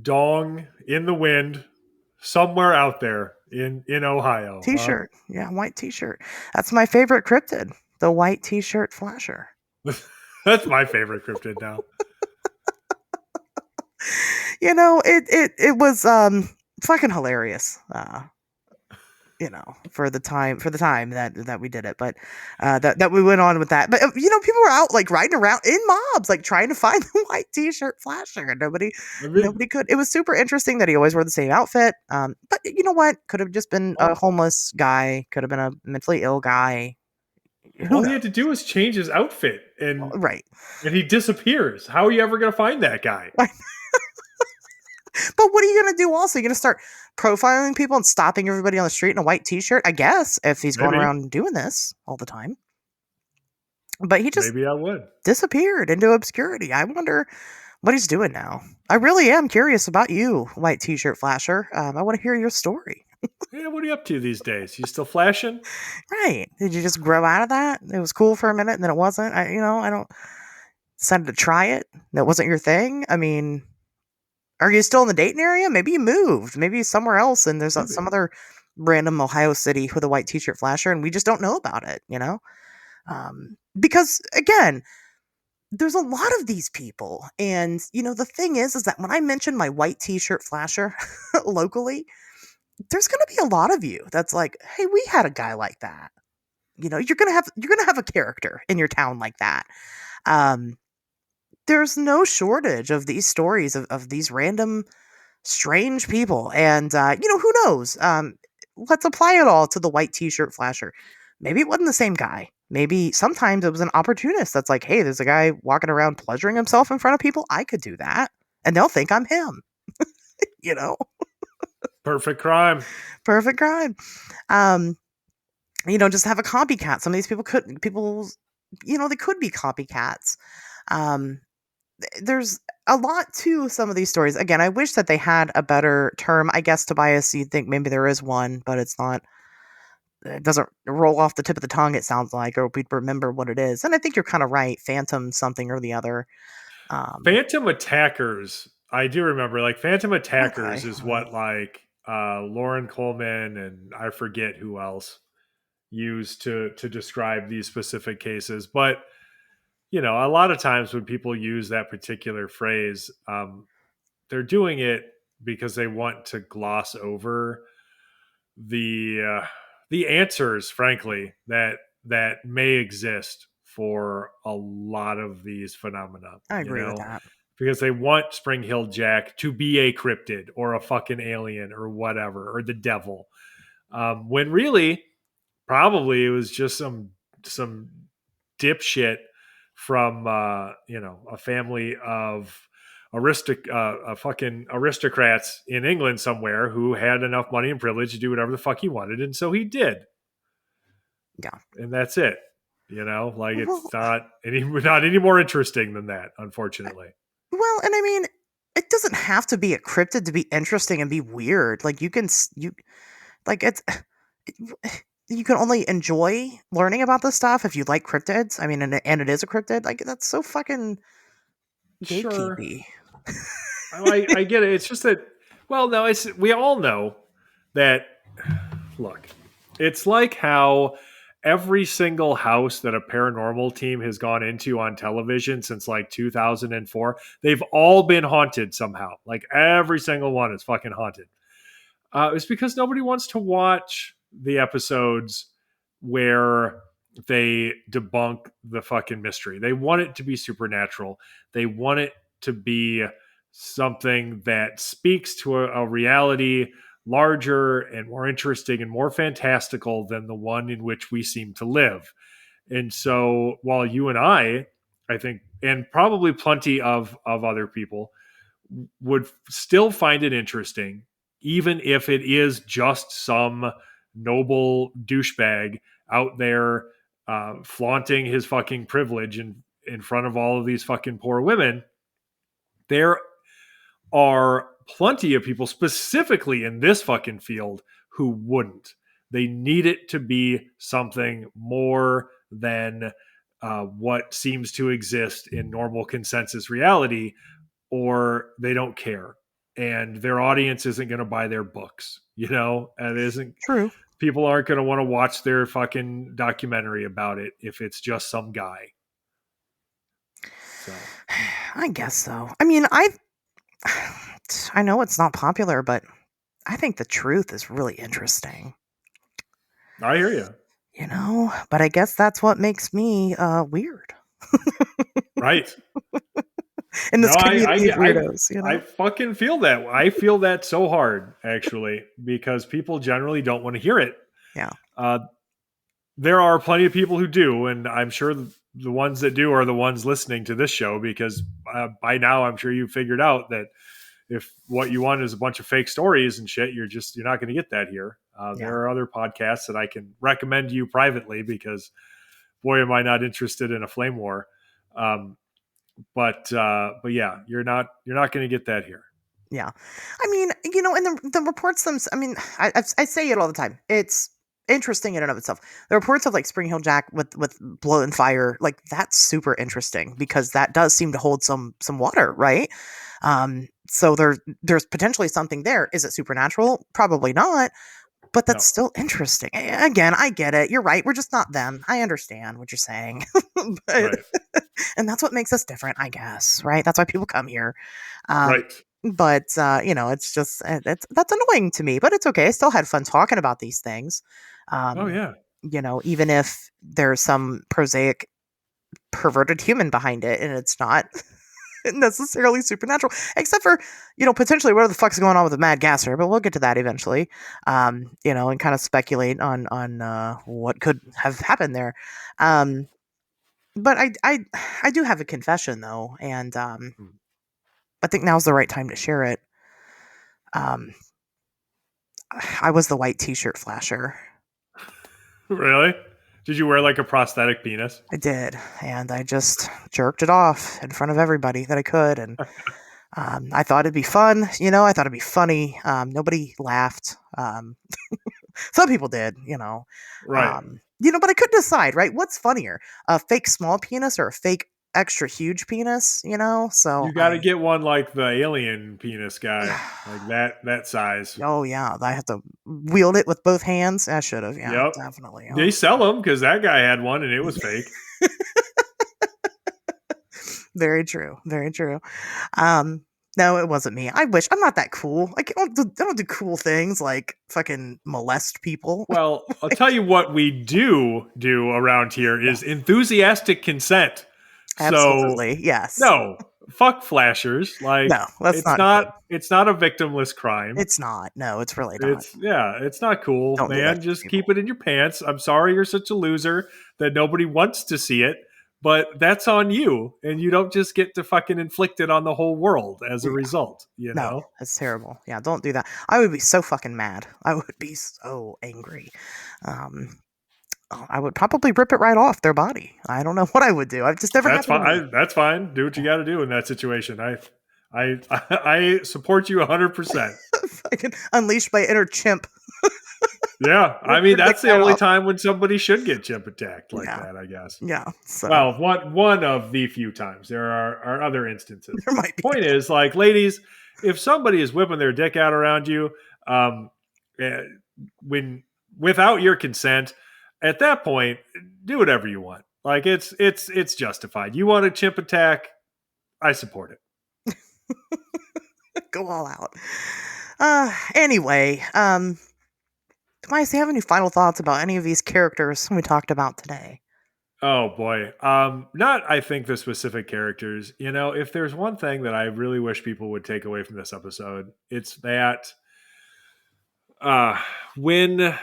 dong in the wind somewhere out there in Ohio. T-shirt. Yeah, white t-shirt. That's my favorite cryptid, the white t-shirt flasher. That's my favorite cryptid now. It was fucking hilarious. For the time that we did it, but that we went on with that. But people were out like riding around in mobs, like trying to find the white t-shirt flasher, and nobody could. It was super interesting that he always wore the same outfit. But you know what? Could have just been a homeless guy. Could have been a mentally ill guy. All he had to do was change his outfit, and he disappears. How are you ever going to find that guy? But what are you going to do also? You're going to start profiling people and stopping everybody on the street in a white t-shirt, I guess, if he's going around doing this all the time. But he just disappeared into obscurity. I wonder what he's doing now. I really am curious about you, white t-shirt flasher. I want to hear your story. Yeah, what are you up to these days? You still flashing? Right. Did you just grow out of that? It was cool for a minute and then it wasn't. I don't decided to try it. That wasn't your thing. I mean, are you still in the Dayton area? Maybe you moved. Maybe somewhere else, and there's some other random Ohio city with a white t-shirt flasher, and we just don't know about it, Because, again, there's a lot of these people, and, the thing is that when I mention my white t-shirt flasher locally, there's going to be a lot of you that's like, hey, we had a guy like that. You're going to have a character in your town like that. There's no shortage of these stories of these random strange people. And, who knows? Let's apply it all to the white t-shirt flasher. Maybe it wasn't the same guy. Maybe sometimes it was an opportunist that's like, hey, there's a guy walking around pleasuring himself in front of people. I could do that. And they'll think I'm him. Perfect crime. Perfect crime. Just have a copycat. Some of these people they could be copycats. There's a lot to some of these stories. Again, I wish that they had a better term. I guess, Tobias, you'd think maybe there is one, but it's not. It doesn't roll off the tip of the tongue, it sounds like, or we'd remember what it is. And I think you're kind of right. Phantom something or the other. Phantom attackers. I do remember, like, Phantom attackers is what, like, Lauren Coleman and I forget who else used to describe these specific cases. But a lot of times when people use that particular phrase, they're doing it because they want to gloss over the answers, frankly, that may exist for a lot of these phenomena. I agree with that. Because they want Springheeled Jack to be a cryptid or a fucking alien or whatever, or the devil. When really, probably it was just some dipshit from a family of fucking aristocrats in England somewhere who had enough money and privilege to do whatever the fuck he wanted, and so he did. Yeah, and that's it. It's not any more interesting than that, unfortunately. Well, and I mean, it doesn't have to be a cryptid to be interesting and be weird. Like you can only enjoy learning about this stuff if you like cryptids. I mean, and it is a cryptid. Like, that's so fucking gatekeepy. Sure. I get it. It's just that, we all know that, look, it's like how every single house that a paranormal team has gone into on television since like 2004, they've all been haunted somehow. Like every single one is fucking haunted. It's because nobody wants to watch the episodes where they debunk the fucking mystery. They want it to be supernatural. They want it to be something that speaks to a reality larger and more interesting and more fantastical than the one in which we seem to live. And so while you and I think, and probably plenty of other people would still find it interesting, even if it is just some noble douchebag out there flaunting his fucking privilege in front of all of these fucking poor women. There are plenty of people specifically in this fucking field who wouldn't. They need it to be something more than what seems to exist in normal consensus reality, or they don't care. And their audience isn't going to buy their books, and it isn't True. People aren't going to want to watch their fucking documentary about it if it's just some guy. So I guess so. I mean, I know it's not popular, but I think the truth is really interesting. I hear you. But I guess that's what makes me weird. Right. In this community of weirdos, I fucking feel that. I feel that so hard, actually, because people generally don't want to hear it. Yeah. There are plenty of people who do, and I'm sure the ones that do are the ones listening to this show, because by now I'm sure you've figured out that if what you want is a bunch of fake stories and shit, you're not going to get that here. There are other podcasts that I can recommend to you privately, because boy, am I not interested in a flame war. But yeah, you're not going to get that here. Yeah. I mean, and the reports I mean, I say it all the time. It's interesting in and of itself. The reports of like Springheeled Jack with blood and fire, like that's super interesting, because that does seem to hold some water, right? So there's potentially something there. Is it supernatural? Probably not. But that's still interesting. Again, I get it. You're right. We're just not them. I understand what you're saying. Right. And that's what makes us different, I guess. Right. That's why people come here. Right. But, it's just, that's annoying to me. But it's okay. I still had fun talking about these things. Oh, yeah. Even if there's some prosaic, perverted human behind it and it's not necessarily supernatural, except for potentially whatever the fuck's going on with the mad gasser, but we'll get to that eventually. And kind of speculate on what could have happened there. But I do have a confession though, and I think now's the right time to share it. I was the white t-shirt flasher. Really? Did you wear like a prosthetic penis? I did, and I just jerked it off in front of everybody that I could, and I thought it'd be fun. I thought it'd be funny. Nobody laughed. Some people did, Right. But I couldn't decide, right? What's funnier, a fake small penis or a fake extra huge penis? So you got to get one like the alien penis guy, like that size. Oh yeah, I have to wield it with both hands. I should have. Yeah, yep. Definitely. They sell them because that guy had one and it was fake. Very true. Very true. No, it wasn't me. I wish. I'm not that cool. Like, I don't do cool things like fucking molest people. Well, I'll tell you what we do around here is enthusiastic consent. Absolutely. So, yes. No, fuck flashers. Like, no, it's not a victimless crime. It's not. No, it's really not. It's not cool, don't man. Just keep it in your pants. I'm sorry you're such a loser that nobody wants to see it. But that's on you, and you don't just get to fucking inflict it on the whole world as a result, know? No, that's terrible. Yeah, don't do that. I would be so fucking mad. I would be so angry. I would probably rip it right off their body. I don't know what I would do. I've just never. That's fine. That's fine. Do what you got to do in that situation. I support you 100%. Fucking unleashed my inner chimp. Yeah, I mean that's the only time when somebody should get chimp attacked like that, I guess. Yeah. So. Well, one of the few times. There are other instances. There might be. Point is, like, ladies, if somebody is whipping their dick out around you, when without your consent, at that point, do whatever you want. Like it's justified. You want a chimp attack? I support it. Go all out. Anyway, Tobias, do you have any final thoughts about any of these characters we talked about today? Oh boy. Not I think the specific characters. If there's one thing that I really wish people would take away from this episode, it's that when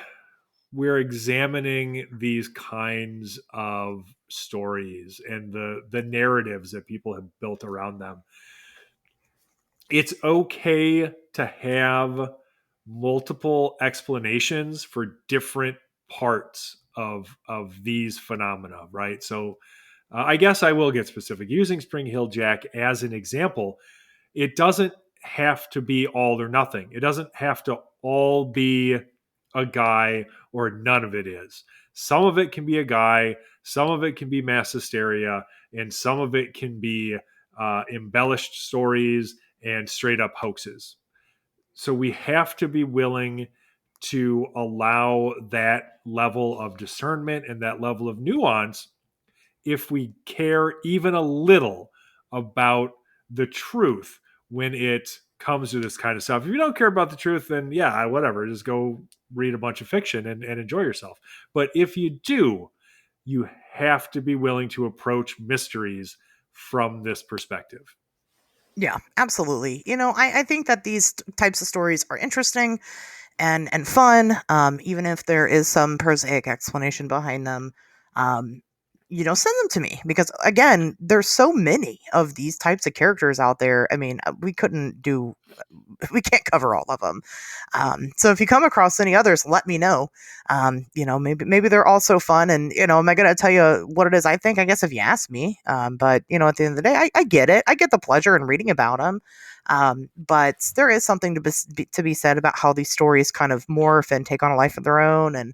we're examining these kinds of stories and the narratives that people have built around them, it's okay to have multiple explanations for different parts of these phenomena, right? So I guess I will get specific. Using Springheeled Jack as an example, it doesn't have to be all or nothing. It doesn't have to all be a guy or none of it is. Some of it can be a guy, some of it can be mass hysteria, and some of it can be embellished stories and straight up hoaxes. So we have to be willing to allow that level of discernment and that level of nuance if we care even a little about the truth when it comes to this kind of stuff. If you don't care about the truth, then yeah, whatever, just go read a bunch of fiction and enjoy yourself. But if you do, you have to be willing to approach mysteries from this perspective. Yeah, absolutely. I think that these types of stories are interesting and fun, even if there is some prosaic explanation behind them. Send them to me because, again, there's so many of these types of characters out there. I mean, we can't cover all of them. So if you come across any others, let me know. Maybe they're also fun. And, am I going to tell you what it is I think? I guess if you ask me. But, at the end of the day, I get it. I get the pleasure in reading about them. But there is something to be said about how these stories kind of morph and take on a life of their own. And,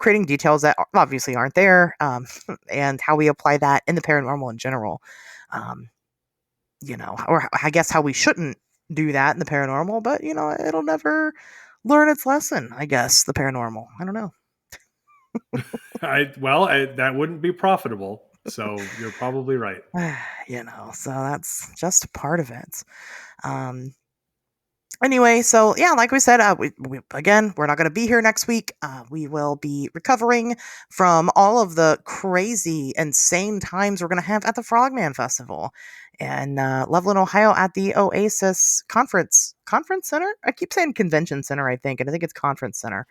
creating details that obviously aren't there, and how we apply that in the paranormal in general. Or I guess how we shouldn't do that in the paranormal, but, it'll never learn its lesson, I guess, the paranormal. I don't know. That wouldn't be profitable. So you're probably right. So that's just a part of it. Anyway, so yeah, like we said, we're not going to be here next week. We will be recovering from all of the crazy, insane times we're going to have at the Frogman Festival in Loveland, Ohio, at the Oasis Conference Center. I keep saying Convention Center, I think it's Conference Center.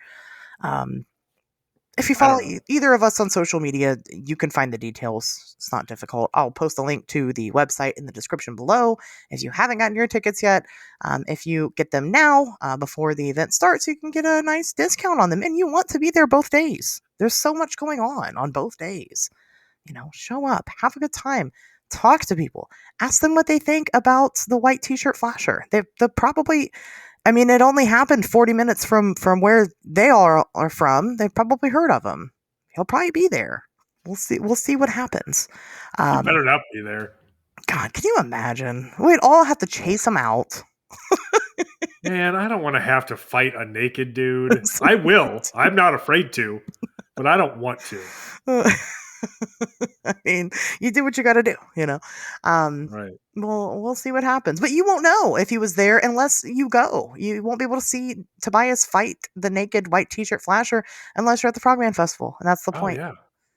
If you follow either of us on social media, you can find the details. It's not difficult. I'll post a link to the website in the description below if you haven't gotten your tickets yet. If you get them now, before the event starts, you can get a nice discount on them. And you want to be there both days. There's so much going on both days. Show up, have a good time, talk to people, ask them what they think about the white t-shirt flasher. They'll probably... I mean, it only happened 40 minutes from where they all are from. They've probably heard of him. He'll probably be there. We'll see what happens. He better not be there. God, can you imagine? We'd all have to chase him out. Man, I don't want to have to fight a naked dude. I will. I'm not afraid to, but I don't want to. I mean, you do what you got to do, Right. We'll see what happens, but you won't know if he was there unless you go. You won't be able to see Tobias fight the naked white t-shirt flasher unless you're at the Frogman Festival, and that's the point. Yeah,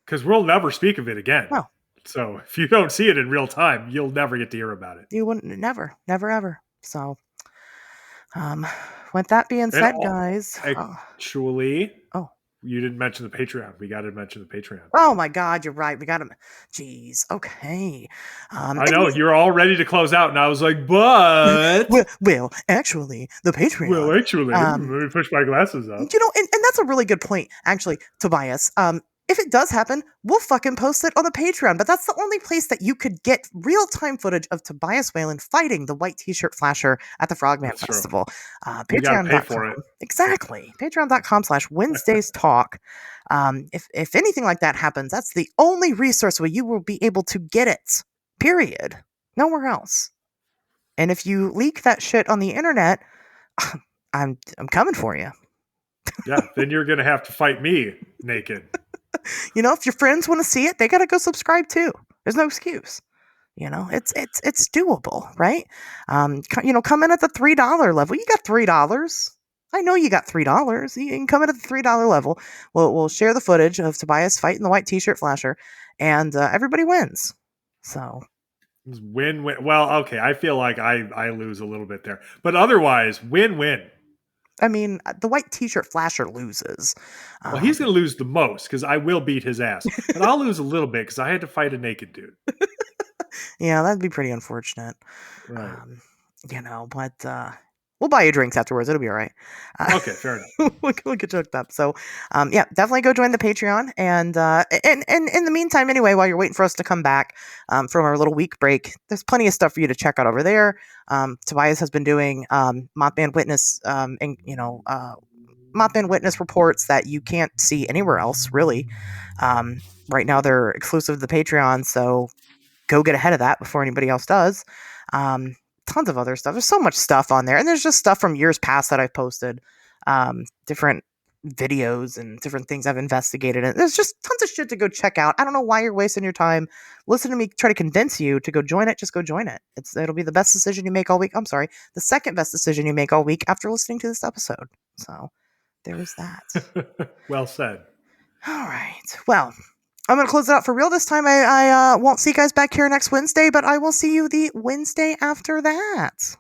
because we'll never speak of it again. No. So if you don't see it in real time, you'll never get to hear about it. You wouldn't, never, ever. So, with that being said, guys, actually, you didn't mention the Patreon. We got to mention the Patreon. Oh my God, you're right. We got to. Jeez. Okay. I know you're all ready to close out, and I was like, but well, actually, the Patreon. Well, actually, let me push my glasses up. And that's a really good point, actually, Tobias. If it does happen, we'll fucking post it on the Patreon. But that's the only place that you could get real-time footage of Tobias Wayland fighting the white t-shirt flasher at the Frogman Festival. Patreon.com. Pay for it. Exactly. Patreon.com/Wednesdays Talk. If anything like that happens, that's the only resource where you will be able to get it. Period. Nowhere else. And if you leak that shit on the internet, I'm coming for you. Yeah, then you're going to have to fight me naked. If your friends want to see it, they got to go subscribe too. There's no excuse. It's doable, right? Come in at the $3 level. You got $3. I know you got $3. You can come in at the $3 level. We'll share the footage of Tobias fighting the white t-shirt flasher, and everybody wins. So It's win-win. Well, okay, I feel like I lose a little bit there, but otherwise, win-win. I mean, the white t-shirt flasher loses. Well, he's going to lose the most because I will beat his ass, but I'll lose a little bit because I had to fight a naked dude. Yeah, that'd be pretty unfortunate. Right. But we'll buy you drinks afterwards. It'll be all right. Okay, fair enough. we'll get you hooked up. So, definitely go join the Patreon. And in the meantime, anyway, while you're waiting for us to come back from our little week break, there's plenty of stuff for you to check out over there. Tobias has been doing Mothman Witness, Mothman Witness reports that you can't see anywhere else, really. Right now, they're exclusive to the Patreon, so go get ahead of that before anybody else does. Tons of other stuff. There's so much stuff on there. And there's just stuff from years past that I've posted. Different videos and different things I've investigated. And there's just tons of shit to go check out. I don't know why you're wasting your time. Listen to me try to convince you to go join it. Just go join it. It'll be the best decision you make all week. I'm sorry. The second best decision you make all week after listening to this episode. So there's that. Well said. All right. Well, I'm going to close it out for real this time. I won't see you guys back here next Wednesday, but I will see you the Wednesday after that.